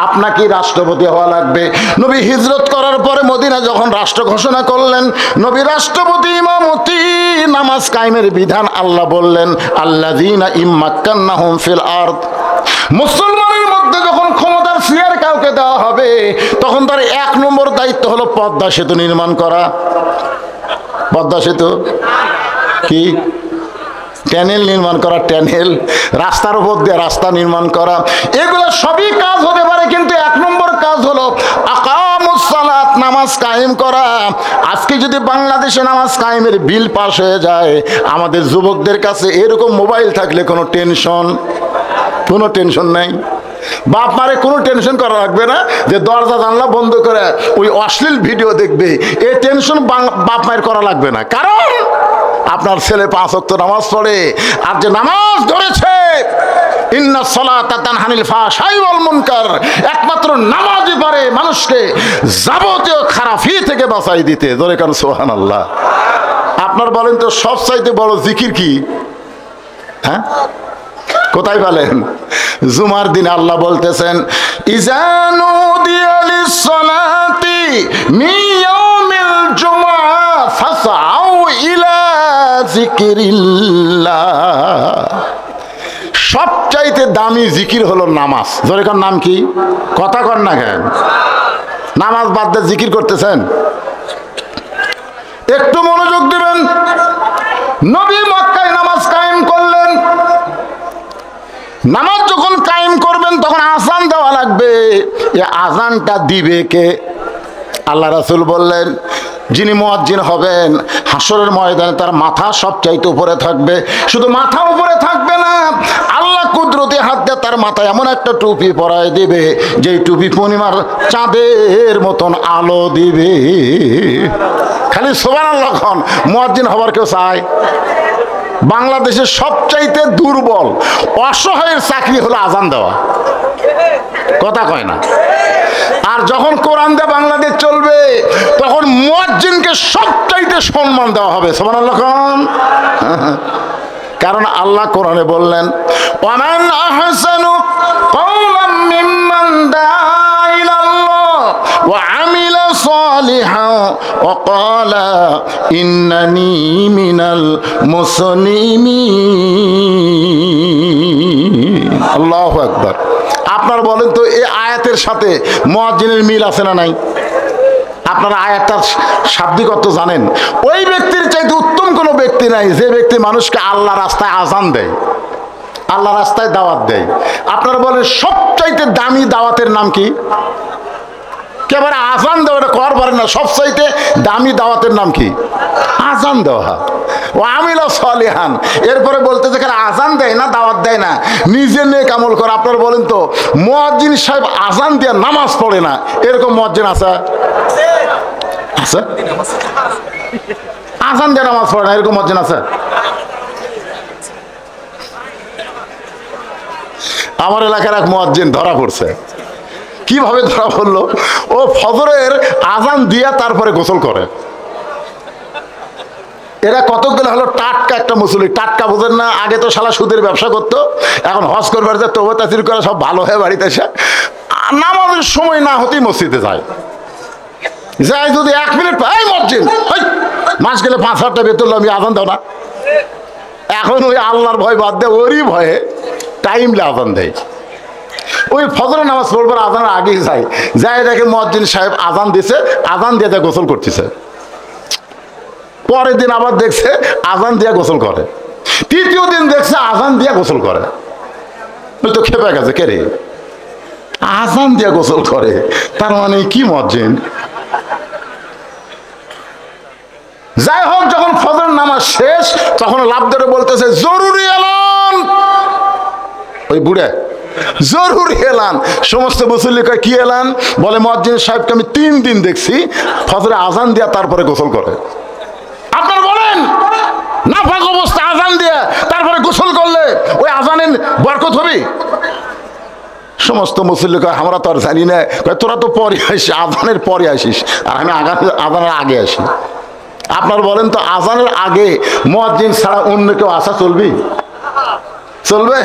আপনাকেই রাষ্ট্রপতি হওয়া লাগবে। নবী হিজরত করার পরে মদিনা যখন রাষ্ট্র ঘোষণা করলেন, নবী রাষ্ট্রপতি ইমামতি নামাজ কায়েমের বিধান আল্লাহ বললেন, আল্লাযীনা ইম্মাক্কান্নাহুম ফিল আরদ। মুসলমানের মধ্যে যখন ক্ষমতার চেয়ার কাউকে দেওয়া হবে, তখন তার 1 নম্বর দায়িত্ব হলো পদ্মা সেতু নির্মাণ করা। পদ্মা সেতু কি? ট্যানেল নির্মাণ করা, ট্যানেল, রাস্তার উপর দিয়ে রাস্তা নির্মাণ করা, এগুলো সবই কাজ হতে পারে, কিন্তু 1 নম্বর কাজ হলো আকামুস সালাত, নামাজ কায়েম করা। আজকে যদি বাংলাদেশে নামাজ কায়েমের বিল পাস হয়ে যায়, আমাদের যুবকদের কাছে এরকম মোবাইল থাকলে কোনো টেনশন নাই। বাপ মারে কোনো টেনশন করা লাগবে না যে দরজা জানলা বন্ধ করে ওই অশ্লীল ভিডিও দেখবে, এই টেনশন বাপ মায়ের করা লাগবে না। কারণ আপনার ছেলে 5 ওয়াক্ত নামাজ পড়ে, আর যে নামাজ ধরেছে, ইন্নাস সালাতা তানহা আনিল ফাহশাই ওয়াল মুনকার, একমাত্র নামাজই পারে মানুষকে যাবতীয় খারাপি থেকে বাঁচাই দিতে। জোরে কান সুবহানাল্লাহ। আপনার বলেন তো সবচাইতে বড় জিকির কি? হ্যাঁ, কোথায় বলেন? জুমার দিন আল্লাহ বলতেছেন, ইযা নুদিয়া লিস-সালাতি মিন ইয়াউমিল জুমআ ফাসআউ ইলা যিকরিল্লাহ। সবচাইতে দামি জিকির হলো নামাজ। জোরে কার নাম কি? কথা কর না কেন? নামাজ বাদ দিয়ে জিকির করতেছেন? একটু মনোযোগ দিবেন। নবী মক্কায় নামাজ কায়েম করলেন। নামাজ যখন কায়েম করবেন তখন আযান দেওয়া লাগবে। এই আযানটা দিবে কে? আল্লাহ রাসূল বললেন, যিনি মুয়াজ্জিন হবেন হাসরের ময়দানে তার মাথা সবচাইতে উপরে থাকবে। শুধু মাথা উপরে থাকবে না, আল্লাহ কুদরতি হাত দিয়ে তার মাথায় এমন একটা টুপি পরায় দিবে, যেই টুপি পূর্ণিমার চাঁদের মতন আলো দিবে। খালি সুবহানাল্লাহ খান, মুয়াজ্জিন হবার কেউ চায়? বাংলাদেশের সবচাইতে দুর্বল অসহায়ের চাকরি হলো আযান দেওয়া। কথা কয় না। আর যখন কোরআন দিয়ে বাংলাদেশ চলবে, তখন মুয়াজ্জিনকে সবচাইতে সম্মান দেওয়া হবে। সুবহানাল্লাহ খান। কারণ আল্লাহ কোরআনে বললেন, ওয়ামান আহসানু কাওলাম মিম্মান দাআ ইলাল্লাহ ওয়া আমিলা সালিহান ওয়া ক্বালা ইন্নানি মিনাল মুসলিমিন। আল্লাহু আকবার। আপনার বলেন তো এই আয়াতের সাথে মুয়াজ্জিনের মিল আছে না নাই? আপনারা আয়াতটার শাব্দিক অর্থ জানেন? ওই ব্যক্তির চাইতে উত্তম কোনো ব্যক্তি নাই যে ব্যক্তি মানুষকে আল্লাহ রাস্তায় আযান দেয়, আল্লাহ রাস্তায় দাওয়াত দেয়। আপনারা বলেন সবচাইতে দামি দাওয়াতের নাম কি? কেবল আযান দেওয়াটা কর পারেন না, সবচাইতে দামি দাওয়াতের নাম কি? আযান দেওয়া। ও আমিলা সালিহান। এরপরে বলতে যে আযান দেয় না, দাওয়াত দেয় না, নিজে নেক আমল করে। আপনারা বলেন তো মুয়াজ্জিন সাহেব আযান দিয়ে নামাজ পড়ে না, এরকম মুয়াজ্জিন আছে? আছে? আযান দিয়ে নামাজ পড়ে না এরকম মুয়াজ্জিন আছে? আমার এলাকার এক মুয়াজ্জিন ধরা পড়ছে। কিভাবে ধরা পড়লো? ও ফজরের আযান দিয়া তারপরে গোসল করে। এরা কতগুলো হলো টাটকা একটা মুসল্লি। টাটকা বোঝেন না? আগে তো শালা সুদের ব্যবসা করতো, এখন হজ করবার যে তওবা তাসির করে সব ভালো হয়ে বাড়িতে এসে নামাজের সময় না হতেই মসজিদে যায়। যাই যদি 1 মিনিট পাই মসজিদ, মাস গেলে 5,000 টাকা বেতন, আমি আযান দাও না। এখন ওই আল্লাহর ভয় বাদ দেয়, ওরই ভয়ে টাইমলে আযান দেয়। ওই ফজরের নামাজ পড়বার আযানের আগেই যাই দেখে মুয়াজ্জিন সাহেব আযান দিছে, আযান দিয়ে গোসল করতেছে। পরের দিন আবার দেখছে আযান দিয়ে গোসল করে। তৃতীয় দিন দেখছে আযান দিয়ে গোসল করে। ওই তো খেপে গেছে, কে রে আযান দিয়ে গোসল করে, তার মানে কি মুয়াজ্জিন? যাই হোক, যখন ফজরের নামাজ শেষ তখন লাভ ধরে বলতেছে, জরুরি এলান। ওই বুড়ে জরুরি এলান। সমস্ত মুসল্লি কয় কি এলান? বলে মুয়াজ্জিন সাহেবকে আমি 3 দিন দেখছি ফজরে আযান দিয়া তারপরে গোসল করে। আপনারা বলেন নাপাক অবস্থা আযান দিয়া তারপরে গোসল করলে ওই আযানের বরকত হবে? সমস্ত মুসল্লি কয় আমরা তো আর জানি না, কয় তোরা তো পরে আসিস, আজানের পরে আসিস, আর আমি আজানের আগে আসি। আপনার বলেন তো আজানের আগে মুয়াজ্জিন ছাড়া অন্য কেউ আসা চলবে? চলবে?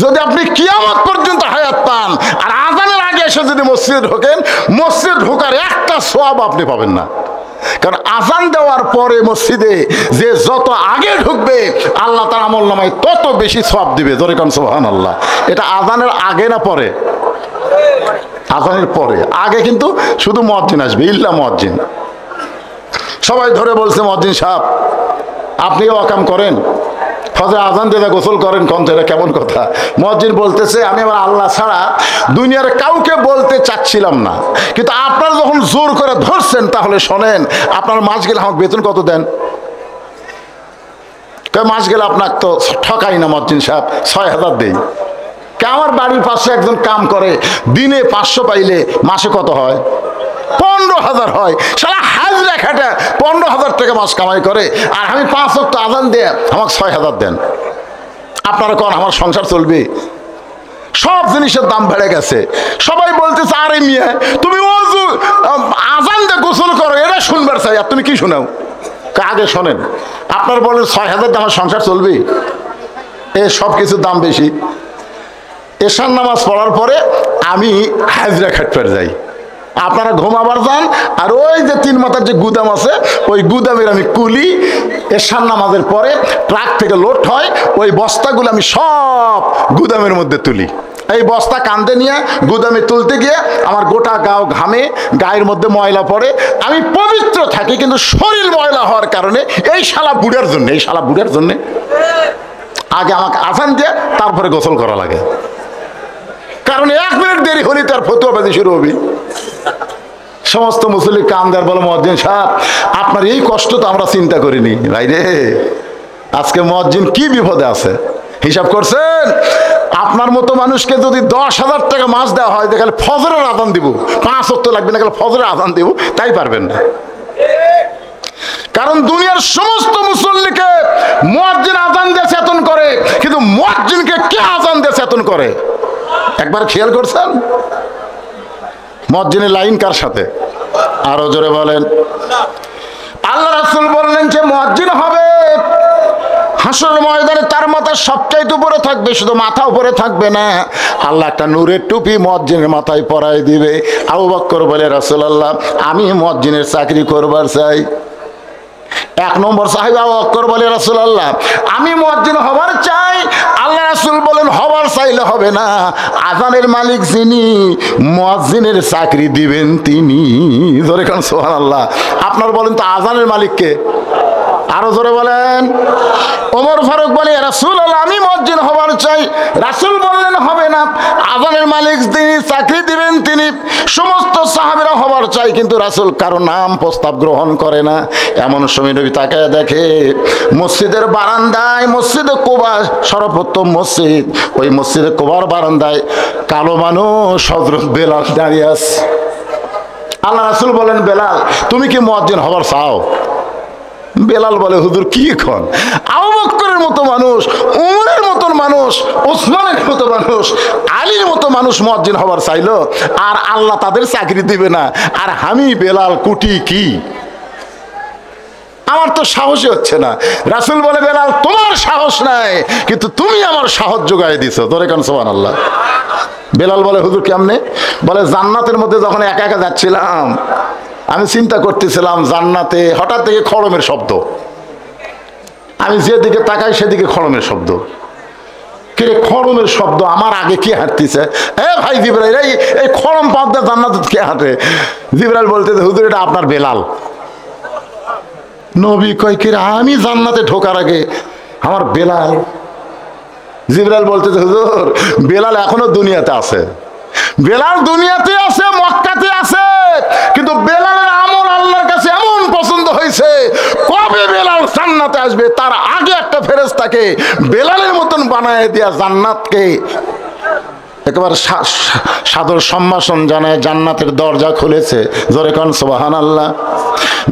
যদি আপনি কিয়ামত পর্যন্ত হায়াত পান আর আজানের আগে এসে যদি মসজিদে ঢোকেন, মসজিদ ঢোকার একটা সওয়াব আপনি পাবেন না। কারণ আজান দেওয়ার পরে মসজিদে যে যত আগে ঢুকবে আল্লাহ তার আমল নামায় তত বেশি সওয়াব দিবে। জোরে কোন সুবহানাল্লাহ। এটা আজানের আগে না পরে? আজানের পরে। আগে কিন্তু শুধু মুয়াজ্জিন আসবে, ইল্লা মুয়াজ্জিন। সবাই ধরে বলছে মুয়াজ্জিন সাহেব আপনিও ওয়াকাম করেন, ফজর আজান দিয়ে গোসল করেন, কোন এটা কেমন কথা? মুয়াজ্জিন বলতেছে আমি আমার আল্লাহ ছাড়া দুনিয়ার কাউকে বলতে চাচ্ছিলাম না, কিন্তু আপনারা যখন জোর করে ধরছেন তাহলে শোনেন, আপনার মাস গেলে আমাকে বেতন কত দেন? মাস গেলে আপনাকে তো ঠকাই না মুয়াজ্জিন সাহেব, ৬,০০০ দেই। আমার বাড়ির পাশে একজন কাম করে, দিনে ৫০০ পাইলে মাসে কত হয়? ১৫,০০০ হয়। সারা হাজরা খাটা ১৫,০০০ টাকা মাস কামাই করে, আর আমি ৫ ওয়াক্ত আজান দিয়ে আমাকে ৬,০০০ দেন। আপনারা কোন আমার সংসার চলবে? সব জিনিসের দাম বেড়ে গেছে। সবাই বলতেছে আরে মিয়া তুমি আজান দিয়ে গোসল করো, এটা শুনবার চাই, আর তুমি কি শোনাও? আগে শোনেন, আপনার বলেন ৬,০০০ দিয়ে আমার সংসার চলবে? এ সব কিছুর দাম বেশি। এশার নামাজ পড়ার পরে আমি হাজরা খাটতে যাই, আপনারা ঘুমাবার যান, আর ওই যে ৩ মাথার যে গুদাম আছে ওই গুদামের আমি কুলি এশার নামাজের পরে ট্রাক থেকে লোড হয়, ওই বস্তাগুলো আমি সব গুদামের মধ্যে তুলি। এই বস্তা কাঁধে নিয়ে গুদামে তুলতে গিয়ে আমার গোটা গাও ঘামে, গায়ের মধ্যে ময়লা পড়ে, আমি পবিত্র থাকি, কিন্তু শরীর ময়লা হওয়ার কারণে এই শালা বুড়ার জন্য, এই শালা বুড়ার জন্য আগে আমাকে আজান দিয়ে তারপরে গোসল করা লাগে। কারণ ১ মিনিট দেরি হলে তার ফতুয়াবাজি শুরু হবে। সমস্ত মুসল্লি কামদার বলে মুয়াজ্জিন সাহেব আপনার এই কষ্ট তো আমরা চিন্তা করিনি। ভাই রে, আজকে মুয়াজ্জিন কি বিপদে আছে হিসাব করছেন? আপনার মতো মানুষকে যদি ১০,০০০ টাকা মাস দেওয়া হয়, তাহলে ফজরের আজান দিব, ৫ ওয়াক্ত লাগবে না, ফজরের আজান দিব, তাই পারবেন না। কারণ দুনিয়ার সমস্ত মুসল্লিকে মুয়াজ্জিন আজান দিয়ে চেতন করে, কিন্তু মুয়াজ্জিনকে কে আজান দিয়ে চেতন করে? একবার খেয়াল করছেন? মুয়াজ্জিনের লাইন কার সাথে? আরো জোরে বলেন। আল্লাহ রাসূল বললেন যে মুয়াজ্জিন হবে হাসরের ময়দানে, তার মাথা সবচাইতে উপরে থাকবে, শুধু মাথা উপরে থাকবে না, আল্লাহ একটা নূরের টুপি মুয়াজ্জিনের মাথায় পরাই দিবে। আবু বকর বলে রাসূলুল্লাহ আমি মুয়াজ্জিনের চাকরি করবার চাই। ১ নম্বর সাহাবী আবু বকর বলে রাসূলুল্লাহ আমি মুয়াজ্জিন হবার চাই। আল্লাহ রাসূল বলেন হবার চাইলে হবে না, আজানের মালিক যিনি মুয়াজ্জিনের চাকরি দিবেন তিনি। জোরে কোন সুবহানাল্লাহ। আপনার বলেন তো আজানের মালিক কে? আরো জোরে বলেন। ওমর ফারুক বলে রাসূলুল্লাহ আমি মুয়াজ্জিন হবার চাই। রাসূল বললেন হবে না, আজানের মালিক যিনি চাকরি দিবেন তিনি। সমস্ত সাহাবীরা হবার চাই, কিন্তু রাসূল কারো নাম প্রস্তাব গ্রহণ করে না। এমন সময় নবী তাকায় দেখে মসজিদের বারান্দায়, মসজিদে কুবা সর্বপ্রথম মসজিদ, ওই মসজিদে কুবার বারান্দায় কালো মানুষ হযরত বেলাল দাঁড়িয়ে আছে। আল্লাহ রাসূল বলেন বেলাল তুমি কি মুয়াজ্জিন হবার চাও? বেলাল বলে হুজুর কি এখন? আবু বকরের মতো মানুষ, উমরের মতো মানুষ, ওসমানের মতো মানুষ, আলীর মতো মানুষ মুয়াজ্জিন হবার চাইলো, আর আল্লাহ তাদের চাকরি দিবে না, আর আমি বেলাল কুটি কি? আমার তো সাহসই হচ্ছে না। রাসূল বলে বেলাল তোমার সাহস নাই, কিন্তু তুমি আমার সাহস যোগায় দিছো। ধরে কেন সুবহানাল্লাহ। বেলাল বলে হুজুর কেমনে? বলে জান্নাতের মধ্যে যখন একা একা যাচ্ছিলাম আমি চিন্তা করতেছিলাম জান্নাতে হঠাৎ থেকে খড়মের শব্দ, আমি যেদিকে তাকাই সেদিকে খড়মের শব্দ। কে খড়মের শব্দ? আমার আগে কি হাঁটতেছে? এ ভাই জিবরাইল, এই খড়ম পথ দিয়ে জান্নাতে কে হাঁটে? জিবরাইল বলতেছে হুজুর এটা আপনার বেলাল। নবী কয় কি আমি জান্নাতে ঢোকার আগে আমার বেলাল? জিবরাইল বলতেছে হুজুর বেলাল এখনো দুনিয়াতে আছে, বেলাল দুনিয়াতে আছে, মক্কাতে আছে, কিন্তু বেলালের আমল আল্লাহর কাছে এমন পছন্দ হয়েছে, কবে বেলাল জান্নাতে আসবে তার আগে একটা ফেরেশতাকে বেলালের মতন বানায় দিয়া জান্নাতকে একেবারে সাদর সম্ভাষণ জানায় জান্নাতের দরজা খুলেছে। জোরে কোন সুবহানাল্লাহ।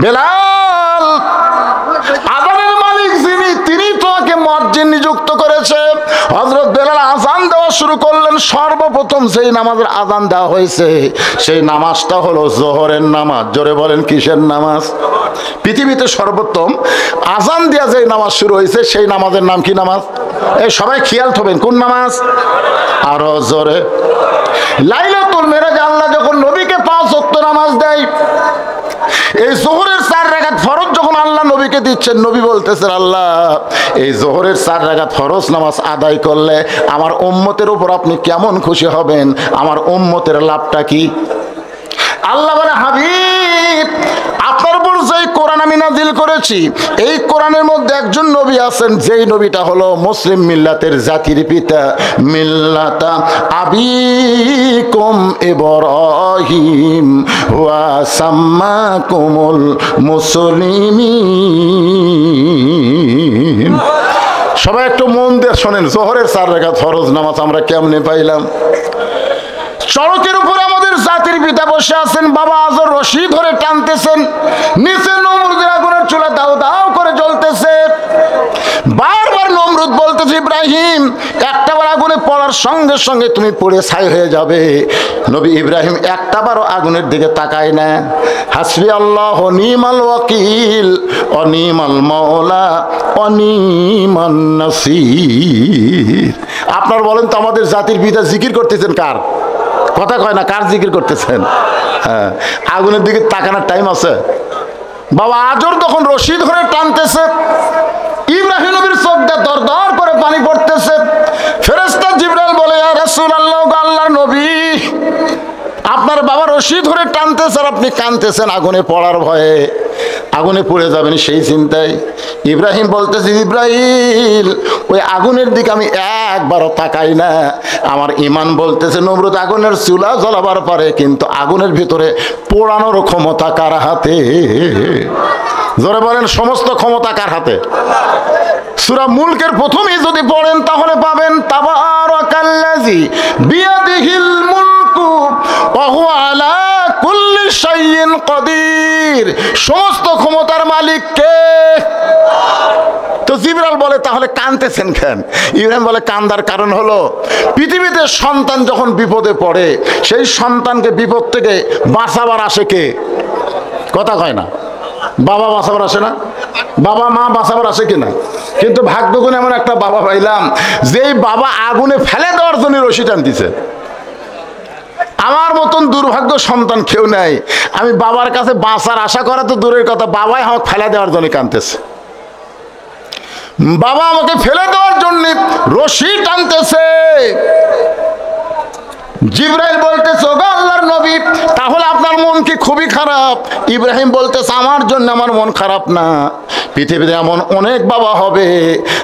বেলাল আযানের মালিক যিনি তিনি তো ওনাকে মুয়াজ্জিন নিযুক্ত করেছে। হযরত বেলাল আযান দেওয়া শুরু করলেন। সর্বপ্রথম যেই নামাজের আযান দেওয়া হয়েছে সেই নামাজটা হলো যোহরের নামাজ। জোরে বলেন কিসের নামাজ? পৃথিবীতে সর্বোত্তম আযান দিয়া যেই নামাজ শুরু হয়েছে সেই নামাজের নাম কি নামাজ? এই সবাই খেয়াল থবেন, কোন নামাজ? আরো জোরে। লাইলাতুল মিরাজ আল্লাহ যখন নবীকে 5 ওয়াক্ত নামাজ দেয়, এই যোহরের 4 রাকাত ফরজ যখন আল্লাহ নবীকে দিচ্ছেন, নবী বলতেছেন আল্লাহ এই যোহরের 4 রাকাত ফরজ নামাজ আদায় করলে আমার উম্মতের উপর আপনি কেমন খুশি হবেন, আমার উম্মতের লাভটা কি? আল্লাহ বলে হাবিব আপনার উপর যেই কোরআন আমি নাজিল করেছি এই কোরআনের মধ্যে একজন নবী আছেন, যেই নবীটা হলো মুসলিম মিল্লাতের জাতির পিতা, মিল্লাতা আবিকুম ইব্রাহিম ওয়া সাম্মাকুমুল মুসলিমিন। সবাই একটু মন দিয়ে শোনেন, যোহরের 4 রাকাত ফরজ নামাজ আমরা কেমনে পাইলাম? সড়কের উপরে আমাদের জাতির পিতা বসে আছেন, বাবা আজর রশি ধরে টানতেছেন, নিচে নমরুদের আগুনের চুলা দাও দাও করে জ্বলতেছে। বারবার নমরুদ বলতেছে ইব্রাহিম একটাবার আগুনে পড়ার সঙ্গে সঙ্গে তুমি পড়ে ছাই হয়ে যাবে। নবী ইব্রাহিম একটাবারও আগুনের দিকে তাকায় না। হাসবি আল্লাহ নিমাল ওয়াকিল অনিমাল মাওলা অনিমান নাসির। আপনার বলেন তো আমাদের জাতির পিতা জিকির করতেছেন কার? কথা কয় না, কার জিকির করতেছেন? হ্যাঁ, আগুনের দিকে তাকানোর টাইম আছে? বাবা আজর তখন রশি ধরে টানতেছে, ইব্রাহিম নবীর চোখ দিয়ে দর দর করে পানি পড়তেছে। ফেরেশতা জিবরাইল বলে ইয়া রাসূলুল্লাহ, আল্লাহর নবী আপনার বাবা রশি ধরে টানতেছে আর আপনি কাঁদতেছেন আগুনে পড়ার ভয়ে, আগুনে পড়ে যাবেন সেই চিন্তায়। ইব্রাহিম বলতেছে জিবরাইল ওই আগুনের দিকে আমি একবারও তাকাই না। আমার ঈমান বলতেছে নমরুদ আগুনের চুলা জ্বলাবার পারে, কিন্তু আগুনের ভিতরে পোড়ানোর ক্ষমতা কার হাতে? জোরে বলেন সমস্ত ক্ষমতা কার হাতে? সূরা মুলকের প্রথমেই যদি পড়েন তাহলে পাবেন তাবারাকাল্লাযী বিয়াদিহিল মুলকু ওয়া হুয়া আলা কুল্লি শাইইন কাদির। সমস্ত ক্ষমতার মালিক কে? তো জিবরাইল বলে তাহলে কাঁদতেছেন কেন? ইব্রাহিম বলে কান্দার কারণ হলো পৃথিবীতে সন্তান যখন বিপদে পড়ে সেই সন্তানকে বিপদ থেকে বাঁচাবার আসে কে? কথা কয় না। বাবা বাঁচাবার আসে না? বাবা মা বাঁচাবার আসে কিনা? কিন্তু ভাগ্যগুণে এমন একটা বাবা পাইলাম যেই বাবা আগুনে ফেলে দেওয়ার জন্য রশি টানতেছে। আমার মতন দুর্ভাগ্য সন্তান কেউ নাই। আমি বাবার কাছে বাঁচার আশা করা তো দূরের কথা, বাবাই আমাকে ফেলে দেওয়ার জন্য কাঁদতেছে। বাবা আমাকে ফেলে দেওয়ার জন্য রশি টানতেছে। জিবরাইল বলতেছে ওগো আল্লাহর নবী তাহলে আপনার মন কি খুবই খারাপ? ইব্রাহিম বলতেছে আমার জন্য আমার মন খারাপ না, পৃথিবীতে এমন অনেক বাবা হবে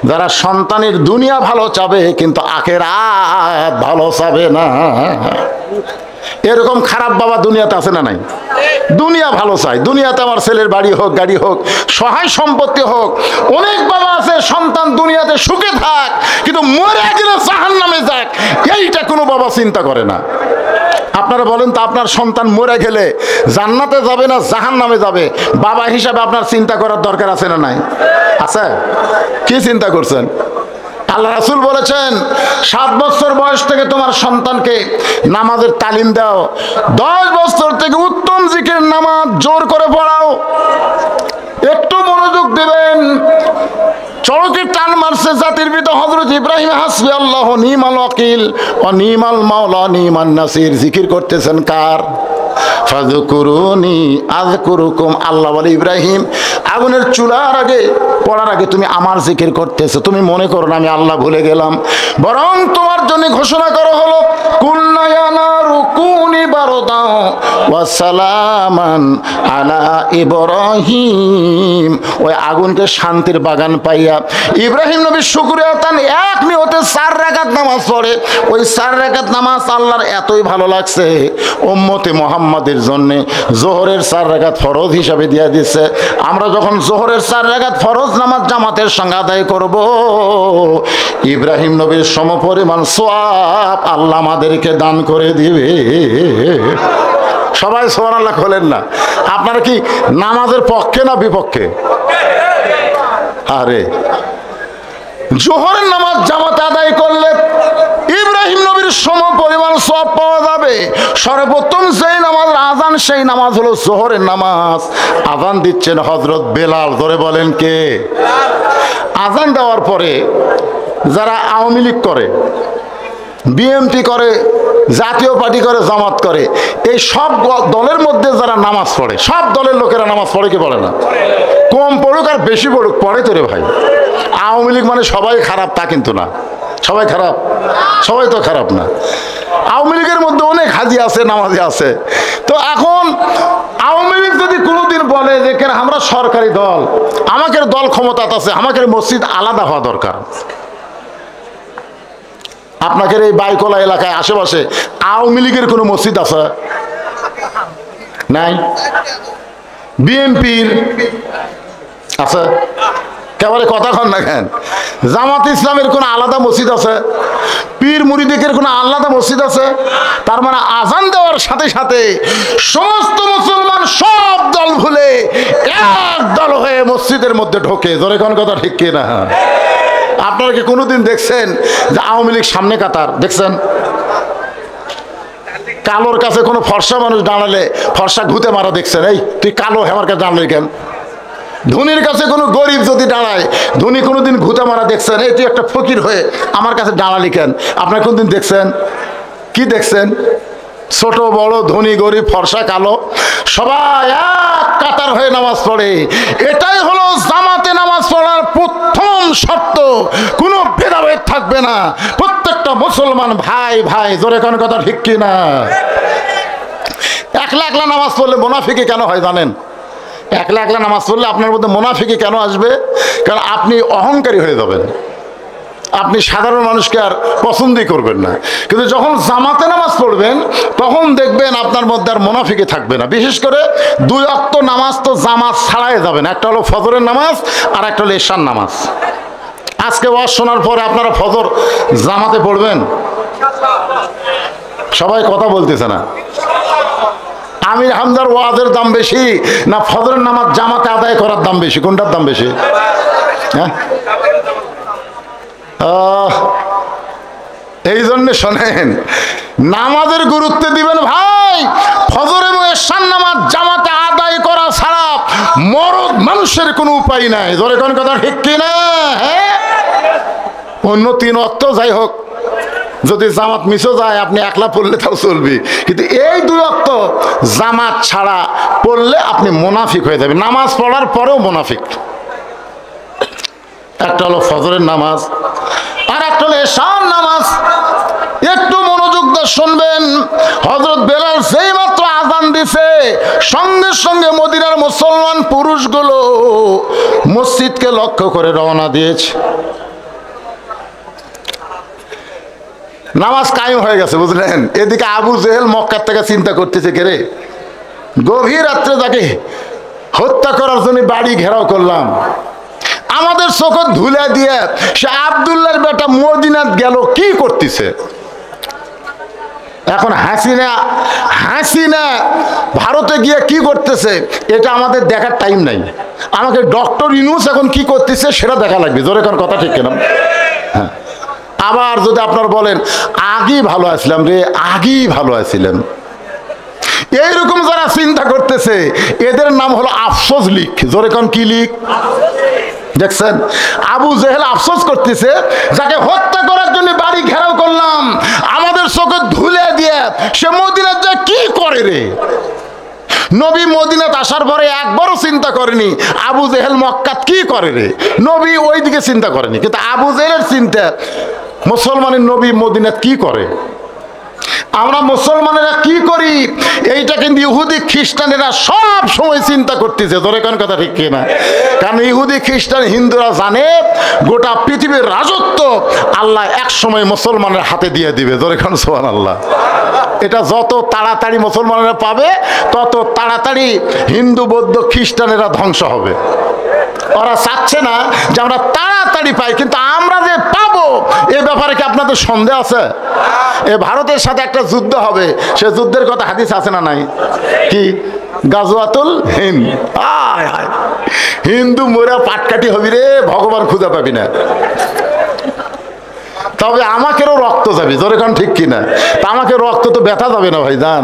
যারা সন্তানের দুনিয়া ভালো চাবে কিন্তু আখিরাত ভালো চাবে না। এরকম খারাপ বাবা দুনিয়াতে আছে না নাই? দুনিয়া ভালো চাই, দুনিয়াতে আমার ছেলের বাড়ি হোক গাড়ি হোক সহায় সম্পত্তি হোক। অনেক বাবা আছে সন্তান দুনিয়াতে সুখে থাক কিন্তু মরে গেলে জাহান্নামে যাক, এইটা কোনো বাবা চিন্তা করে না। আপনারা বলেন তো আপনার সন্তান মরে গেলে জান্নাতে যাবে না জাহান্নামে যাবে, বাবা হিসাবে আপনার চিন্তা করার দরকার আছে না নাই? আছে? কি চিন্তা করছেন? আল্লাহ রাসূল বলেছেন 7 বছর বয়স থেকে তোমার সন্তানকে নামাজের তালিম দাও, 10 বছর থেকে উত্তম জিকির নামাজ জোর করে পড়াও। একটু মনোযোগ দিবেন। চরকে টান মারছে জাতির পিতা হযরত ইব্রাহিম, হাসবি আল্লাহ নিমাল ওয়াকিল ও নিমাল মাওলা নিমান নাসির। জিকির করতেছেন কার? ফাযকুরুনি আযকুরুকুম। আল্লাহ বলে ইব্রাহিম আগুনের চুলার আগে পড়ার আগে তুমি আমার জিকির করতেছো, তুমি মনে করো না আমি আল্লাহ ভুলে গেলাম, বরং তোমার জন্য ঘোষণা করা হলো কুল্না ইয়া নারু কুনি বারদাও ওয়া সালামান আলা ইব্রাহিম। ওই আগুনকে শান্তির বাগান পাইয়া ইব্রাহিম নবী শুকরিয়া তান এক নিয়তে 4 রাকাত নামাজ পড়ে। ওই 4 রাকাত নামাজ আল্লাহর এতই ভালো লাগছে উম্মতে মুহাম্মাদের জন্য যোহরের 4 রাকাত ফরজ হিসাবে দিয়ে দিচ্ছে। আমরা যখন যোহরের 4 রাকাত ফরজ নামাজ জামাতের সঙ্গে আদায় করব ইব্রাহিম নবীর সমপরিমাণ সওয়াব আল্লাহ আমাদেরকে দান করে দিবে। সবাই সুবহানাল্লাহ বলেন না। আপনারা কি নামাজের পক্ষে না বিপক্ষে? আরে জোহরের নামাজ জামাতে আদায় করলে ইব্রাহিম নবীর সম পরিমাণ সওয়াব পাওয়া যাবে। সর্বপ্রথম যেই নামাজ আজান, সেই নামাজ হলো জোহরের নামাজ। আজান দিচ্ছেন হযরত বেলাল, ধরে বলেন কে? আজান দেওয়ার পরে যারা আওয়ামী লীগ করে, বিএনপি করে, জাতীয় পার্টি করে, জামাত করে, এই সব দলের মধ্যে যারা নামাজ পড়ে, সব দলের লোকেরা নামাজ পড়ে কি পড়ে না? কম পড়ুক আর বেশি পড়ুক, পড়ে তো রে ভাই। আওয়ামী লীগ মানে সবাই খারাপ তা কিন্তু না। সবাই খারাপ? সবাই তো খারাপ না। আওয়ামী লীগের মধ্যে অনেক হাজি আছে, নামাজি আছে। তো এখন আওয়ামী লীগ যদি কোনোদিন বলে যে কেন আমরা সরকারি দল, আমাদের দল ক্ষমতাতে আছে, আমাদের মসজিদ আলাদা হওয়া দরকার। আপনাদের এই বাইকলা এলাকায় আশেপাশে আওয়ামী লীগের কোনো মসজিদ আছে? নাই। বিএনপির আছে? কেবলে কথা কন না কেন? জামাত ইসলামের কোনো আলাদা মসজিদ আছে? পীর মুরিদের কোনো আলাদা মসজিদ আছে? তার মানে আজান দেওয়ার সাথে সাথে সমস্ত মুসলমান সব দল ভুলে এক দল হয়ে মসজিদের মধ্যে ঢোকে। ধরে কোন কথা ঠিক কিনা? আপনারা কি কোনোদিন দেখছেন যে আওয়ামী লীগ সামনে কাতার দেখছেন? কালোর কাছে কোনো ফর্সা মানুষ দাঁড়ালে ফর্সা ঘুতে মারা দেখছেন? এই তুই কালো, আমার কাছে দাঁড়ালি কেন? ধনীর কাছে কোনো গরিব যদি দাঁড়ায়, ধনী কোনোদিন ঘুতে মারা দেখছেন? এই তুই একটা ফকির হয়ে আমার কাছে দাঁড়ালি কেন? আপনারা কোনদিন দেখছেন? কি দেখছেন? ছোট বড়, ধনী গরিব, ফর্সা কালো, সবাই এক কাতার হয়ে নামাজ পড়ে। এটাই হলো জামাতে নামাজ পড়ার প্রথম শর্ত। কোনো ভেদাভেদ থাকবে না, প্রত্যেকটা মুসলমান ভাই ভাই। জোরে কোন কথা ঠিক কিনা? একলা একলা নামাজ পড়লে মুনাফিকি কেন হয় জানেন? একলা একলা নামাজ পড়লে আপনার মধ্যে মুনাফিকি কেন আসবে? কারণ আপনি অহংকারী হয়ে যাবেন, আপনি সাধারণ মানুষকে আর পছন্দই করবেন না। কিন্তু যখন জামাতে নামাজ পড়বেন তখন দেখবেন আপনার মধ্যে আর মুনাফিকি থাকবে না। বিশেষ করে দুই ওয়াক্ত নামাজ তো জামাত ছাড়াই যাবেন। একটা হলো ফজরের নামাজ আর একটা হলো এশার নামাজ। আজকে ওয়াজ শোনার পরে আপনারা ফজর জামাতে পড়বেন? সবাই কথা বলতেছে না। আমির হামজার ওয়াজের দাম বেশি না ফজরের নামাজ জামাতে আদায় করার দাম বেশি? কোনটার দাম বেশি? হ্যাঁ, এই জন্য শোনেন, নামাজের গুরুত্ব দিবেন ভাই। ফজর এবং এশার নামাজ জামাতে আদায় করা ছাড়া মরদ মানুষের কোনো উপায় নাই। ধরে কোন কথা ঠিক কিনা? হ্যাঁ, অন্য তিন ওয়াক্ত যাই হোক, যদি জামাত মিসও যায় আপনি একলা পড়লে তাও চলবে, কিন্তু এই দুই ওয়াক্ত জামাত ছাড়া পড়লে আপনি মুনাফিক হয়ে যাবেন। নামাজ পড়ার পরেও মুনাফিক। একটা হলো ফজরের নামাজ আর একটা হলো এশার নামাজ। একটু মনোযোগ দিয়ে শুনবেন। হযরত বেলাল সেই মাত্র আযান দিছে, সঙ্গে সঙ্গে মদিনার মুসলমান পুরুষগুলো মসজিদকে লক্ষ্য করে রওনা দিয়েছে। নামাজ কায়েম হয়ে গেছে, বুঝলেন? এদিকে আবু জেহেল মক্কার থেকে চিন্তা করতেছে, কে রে গভীর রাত্রে তাকে হত্যা করার জন্য বাড়ি ঘেরাও করলাম, আমাদের চোখ ধুলে দিয়ে সে আব্দুল্লাহর বেটা মদিনাত গেল, কি করতেছে? এখন হাসিনা ভারতে গিয়ে কি করতেছে এটা আমাদের দেখার টাইম নাই। আমাকে ডক্টর ইউনূস এখন কি করতেছে সেটা দেখা লাগবে। জোরে কোন কথা ঠিক কিনা? হ্যাঁ। আবার যদি আপনারা বলেন আগেই ভালো আছিলাম রে, আগেই ভালো আছিলেন, এইরকম যারা চিন্তা করতেছে এদের নাম হলো আফসোস লীগ। জোরে কোন কি লীগ? দেখছেন, আবু জেহেল আফসোস করতেছে, যাকে হত্যা করার জন্য বাড়ি ঘেরাও করলাম, আমাদের চোখে ধুলে দিয়ে সে মদিনাত যা কি করে রে। নবী মদিনাত আসার পরে একবারও চিন্তা করেনি আবু জেহেল মক্কাত কি করে রে। নবী ওই দিকে চিন্তা করেনি, কিন্তু আবু জেহেলের চিন্তা মুসলমানের নবী মদিনাত কি করে। আমরা মুসলমানেরা কি করি এইটা কিন্তু ইহুদি খ্রিস্টানেরা সব সময় চিন্তা করতেছে। ধরে কোন কথা ঠিক কিনা? কারণ ইহুদি খ্রিস্টান হিন্দুরা জানে গোটা পৃথিবীর রাজত্ব আল্লাহ এক সময় মুসলমানের হাতে দিয়ে দিবে। ধরে কোন সুবহানাল্লাহ। এটা যত তাড়াতাড়ি মুসলমানেরা পাবে তত তাড়াতাড়ি হিন্দু বৌদ্ধ খ্রিস্টানেরা ধ্বংস হবে। ওরা চাচ্ছে না যে আমরা তাড়াতাড়ি পাই, কিন্তু আমরা যে পাবো এ ব্যাপারে কি আপনাদের সন্দেহ আছে? এ ভারতের সাথে একটা যুদ্ধ হবে, সে যুদ্ধের কথা হাদিস আছে না নাই? কি গাজওয়াতুল হিন্দ। হিন্দু মোরা পাটকাটি হবি রে, ভগবান খুঁজে পাবি না। তবে আমাকেও রক্ত যাবে, জোরে কারণ ঠিক কিনা? তা আমাকে রক্ত তো ব্যথা যাবে না ভাইজান।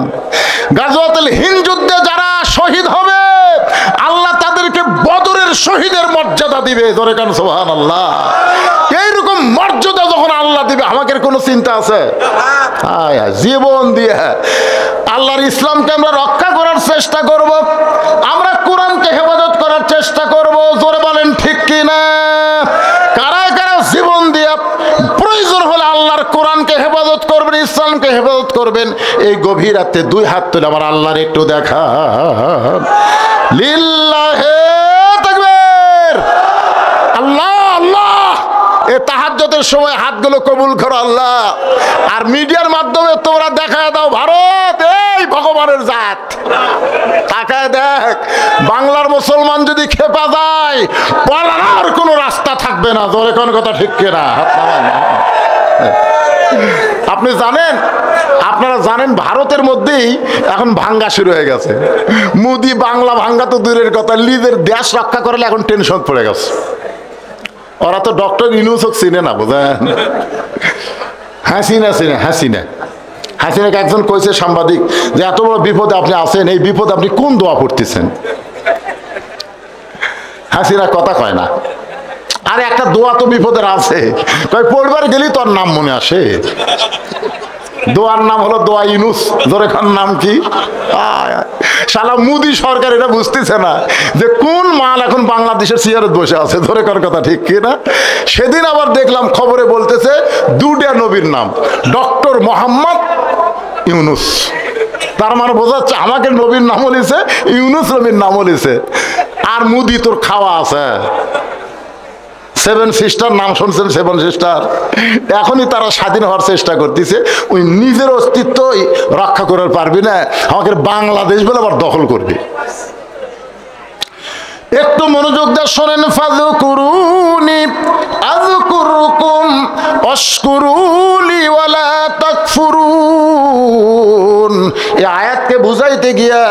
গাজওয়াতুল হিন্দ যুদ্ধে যারা শহীদ হবে আল্লাহ তাদেরকে বদরের শহীদের মর্যাদা দিবে, জোরে কারণ সুবহানাল্লাহ। এইরকম মর্যাদা যখন আল্লাহ দিবে আমাকে কোনো চিন্তা আছে? জীবন দিয়ে আল্লাহর ইসলামকে আমরা রক্ষা করার চেষ্টা করব, আমরা কোরআনকে হেফাজত করার চেষ্টা করব, জোরে বলেন ঠিক কিনা? কারা কারা জীবন দিয়ে প্রয়োজন হলে আল্লাহর কোরআনকে হেফাজত করবেন, ইসলামকে হেফাজত করবেন? এই গভীর রাতে দুই হাত তুলে আমার আল্লাহর একটু দেখা। লিল্লাহে তাকবীর, আল্লাহ আল্লাহ। এ তাহাজ্জুদের সময় হাতগুলো কবুল করো আল্লাহ। আর মিডিয়ার মাধ্যমে তোমরা দেখায় দাও ভারত এই ভগবানের জাত। তাকায় দেখ, বাংলার মুসলমান যদি খেপা যায় পালানোর কোনো রাস্তা থাকবে না, জোরে কোন কথা ঠিক কিনা? আপনি জানেন, আপনারা জানেন ভারতের মধ্যেই এখন ভাঙ্গা শুরু হয়ে গেছে। মোদি বাংলা ভাঙ্গা তো দূরের কথা, নিজের দেশ রক্ষা করলে এখন টেনশন পড়ে গেছে। ওরা তো ডক্টর ইউনূসকে চিনে না, বোঝেন? হাসিনাকে একজন কইছে সাংবাদিক যে এত বড় বিপদে আপনি আছেন, এই বিপদ আপনি কোন দোয়া পড়তেছেন? হাসিনা কথা কয় না। আরে একটা দোয়া তো বিপদের আছে, কয় পড়বার গেলেই তোর নাম মনে আসে। দোয়ার নাম হলো দোয়া ইউনূস, জোরে খান নাম কি? শালা মোদি সরকার এটা বুঝতেছে না যে কোন মাল এখন বাংলাদেশের চেয়ারে বসে আছে, ধরে কার কথা ঠিক কিনা? সেদিন আবার দেখলাম খবরে বলতেছে দুটা নবীর নাম, ডক্টর মোহাম্মদ ইউনূস। তার মানে বোঝাচ্ছে আমাকে নবীর নামও লিছে, ইউনূস নবীর নামও লিছে। আর মোদি তোর খাওয়া আছে। সেভেন সিস্টার নাম শুনছেন? সেভেন সিস্টার এখনই তারা স্বাধীন হওয়ার চেষ্টা করতেছে। ওই নিজের অস্তিত্বই রক্ষা করতে পারবি না, আমাকে বাংলাদেশ বলে আবার দখল করবে। একটু মনোযোগ দিয়ে শোনেন। ফাযকুরুনি আযকুরুকুম ওয়াশকুরুলি ওয়ালা তাকফুরুন। এই আয়াতকে বুঝাইতে গিয়া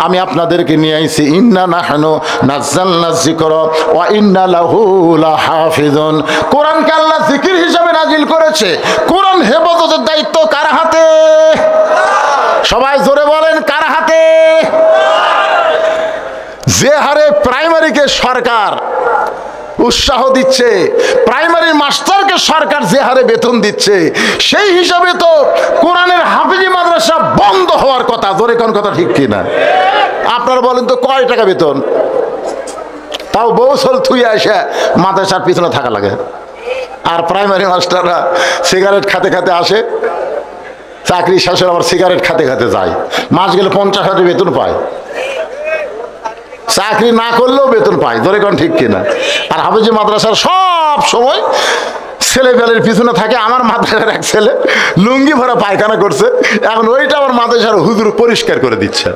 আমি আপনাদেরকে নিয়ে আইছি ইন্না নাহনু নাযালনা যিকরা ওয়া ইন্না লাহু লাহাফিজুন। কোরআনকে আল্লাহ জিকির হিসাবে নাজিল করেছে। কোরআন হেফাজতের দায়িত্ব কার হাতে? সবাই জোরে বলেন, কার হাতে? যে হারে প্রাইমারিকে সরকার উৎসাহ দিচ্ছে, প্রাইমারি মাস্টারকে সরকার যে হারে বেতন দিচ্ছে, সেই হিসাবে তো কোরআনের হাফিজি মাদ্রাসা বন্ধ হওয়ার কথা, জোরে কোন কথা ঠিক কিনা? আপনারা বলেন তো কয় টাকা বেতন? তাও বৌসল থুই আসে মাদ্রাসার পিছনে থাকা লাগে। আর প্রাইমারি মাস্টাররা সিগারেট খাতে খাতে আসে, চাকরি শেষে আবার সিগারেট খাতে খাতে যায়, মাস গেলে 50,000 বেতন পায়। চাকরি না করলেও বেতন পায়, ধরে কোন ঠিক কিনা? আর হাফেজি মাদ্রাসার সব সময় ছেলে পেলের পিছনে থাকে। আমার মাদ্রাসার এক ছেলে লুঙ্গি ভরা পায়খানা করছে, এখন ওইটা আমার মাদ্রাসার হুজুর পরিষ্কার করে দিচ্ছে।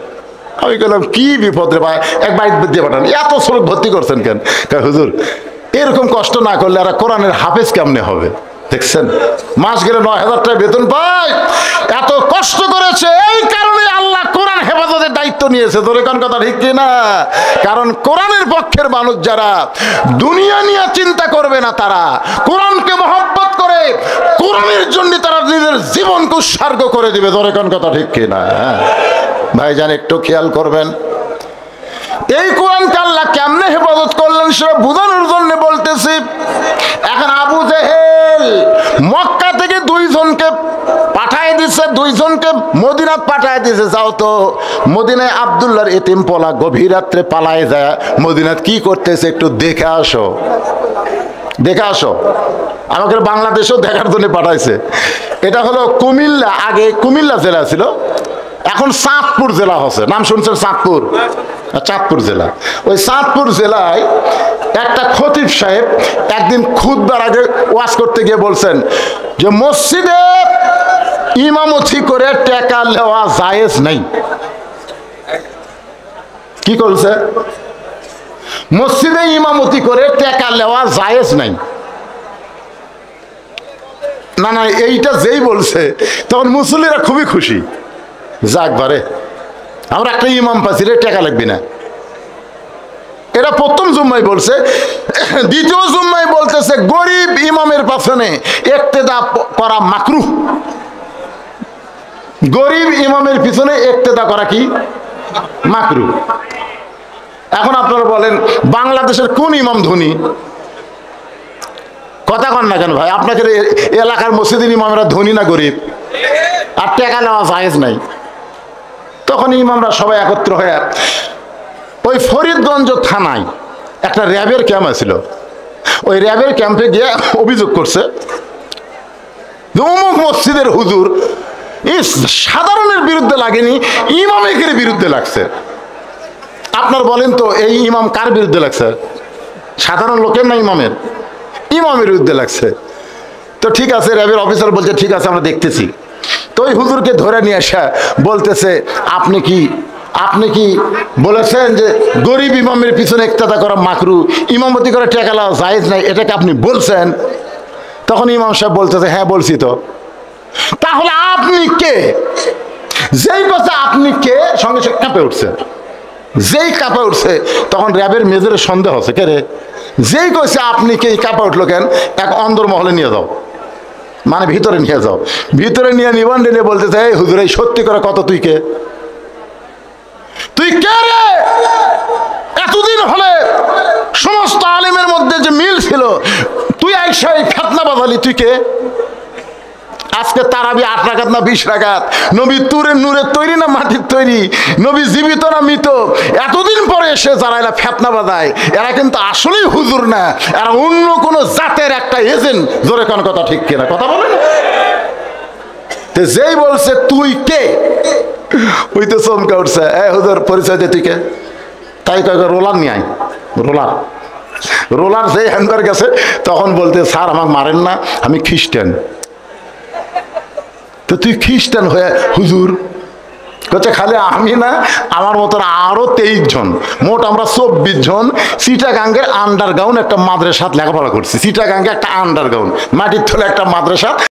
আমি বললাম কি বিপদ রে ভাই, এক বাইক দিয়ে পাঠান, এত শ্রমিক ভর্তি করছেন কেন? হুজুর এরকম কষ্ট না করলে আর কোরআনের হাফেজ কেমনে হবে? দেখছেন মাস গেলে 9,000 টাকা বেতন পায়। এত কষ্ট করেছে, এই কারণে আল্লাহ কোরআন হেফাজতের দায়িত্ব নিয়েছে, তোর কোন কথা ঠিক কিনা? কারণ কোরআনের পক্ষের মানুষ যারা দুনিয়া নিয়ে চিন্তা করবে না, তারা কোরআনকে মহব্বত করে কোরআনের জন্য তারা নিজের জীবনকে উৎসর্গ করে দিবে, তোর কোন কথা ঠিক কিনা? ভাইজান একটু খেয়াল করবেন, এই কোরআনকে আল্লাহ কেমনে হেফাজত করলেন সেটা বোঝানোর জন্য বলতেছি। এখন আবু জেহেল মক্কা থেকে 2 জনকে পাঠায় দিচ্ছে, 2 জনকে মদিনাত পাঠায় দিচ্ছে, যাও তো মদিনায় আব্দুল্লাহর এতিম পোলা গভীর রাত্রে পালায় যায়, মদিনাত কি করতেছে একটু দেখে আসো, দেখে আসো। আমাকে বাংলাদেশেও দেখার জন্য পাঠাইছে। এটা হলো কুমিল্লা, আগে কুমিল্লা জেলা ছিল, এখন চাঁদপুর জেলা হচ্ছে। নাম শুনছেন? চাঁদপুর, চাঁদপুর জেলা। ওই চাঁদপুর জেলায় একটা খতিব সাহেব একদিন খুতবার আগে ওয়াজ করতে গিয়ে বলছেন যে মসজিদে ইমামতি করে টাকা নেওয়া জায়েজ নাই। কি করছে? মসজিদে ইমামতি করে টাকা নেওয়া জায়েজ নাই। না না, এইটা যেই বলছে তখন মুসল্লিরা খুবই খুশি, যাক বারে আমরা একটা ইমাম পাচ্ছি রে, টাকা লাগবে না। এটা প্রথম জুম্মায় বলছে। দ্বিতীয় জুম্মায় বলতেছে গরিব ইমামের পেছনে ইক্তেদা করা মাকরুহ। গরিব ইমামের পিছনে ইক্তেদা করা কি মাকরুহ। এখন আপনারা বলেন বাংলাদেশের কোন ইমাম ধনী? কথা কন না কেন ভাই? আপনাকে এলাকার মসজিদের ইমামরা ধনী না গরিব? আর টাকা নেওয়া জায়েজ নাই। তখন ইমামরা সবাই একত্র হয়ে ওই ফরিদগঞ্জ থানায় একটা র্যাবের ক্যাম্প ছিল। ওই র্যাবের ক্যাম্পে গিয়ে অভিযোগ করছে অমুক মসজিদের হুজুর সাধারণের বিরুদ্ধে লাগেনি, ইমামের বিরুদ্ধে লাগছে। আপনার বলেন তো এই ইমাম কার বিরুদ্ধে লাগছে? সাধারণ লোকের না ইমামের? ইমামের বিরুদ্ধে লাগছে। তো ঠিক আছে, র্যাবের অফিসার বলছে ঠিক আছে আমরা দেখতেছি। তো ওই হুজুরকে ধরে নিয়ে আসা বলতেছে আপনি কি বলেছেন যে গরিব ইমামের পিছনে ইক্তেদা করা মাকরু, ইমামতি করে টাকা নেওয়া জায়েজ নাই, এটাকে আপনি বলছেন? তখন ইমাম সাহেব বলতেছে হ্যাঁ বলছি তো। তাহলে আপনি কে? যেই কথা আপনি কে সঙ্গে সঙ্গে কাঁপে উঠছে। যেই কাঁপে উঠছে তখন র্যাবের মেজরের সন্দেহ হচ্ছে কে রে? যেই কইছে আপনি কে কাঁপে উঠলো কেন, এক অন্দরমহলে নিয়ে যাও, মানে ভিতরে নিয়ে যাও। ভিতরে নিয়ে নিবান নিয়ে বলতেছে এই হুজুর এই সত্যি করে কত তুই কে? তুই কে রে? এতদিন হলে সমস্ত আলেমের মধ্যে যে মিল ছিল, তুই আইসা এই ফিতনা বাজালি, তুই কে? আজকে তারাবি 8 রাকাত না 20 রাকাত? নবী নূরের তৈরি না মাটির তৈরি? নবী জীবিত না মৃত? এতদিন পরে এসে যারা এরা ফিতনা বাজায় এরা কিন্তু আসলেই হুজুর না, এরা অন্য কোন জাতের একটা এজেন্ট। জোরে কোন কথা ঠিক কিনা? কথা বলেন। যেই বলছে তুই কে, ওই তো চমকা উঠছে এ হুজুর পরিচয় দে তুই কে? তাই কয়েক রোলার নিয়ে আয়। রোলার যেই হ্যান্ডবার গেছে তখন বলতে স্যার আমাকে মারেন না, আমি খ্রিস্টান। তো তুই খ্রিস্টান হয়ে হুজুর? বলছে খালি আমি না, আমার মতন আরো 23 জন, মোট আমরা 24 জন চিটাগাঙ্গের আন্ডারগ্রাউন্ড একটা মাদ্রাসাত লেখাপড়া করছি। চিটাগাঙ্গে একটা আন্ডারগ্রাউন্ড মাটির তলে একটা মাদ্রাসা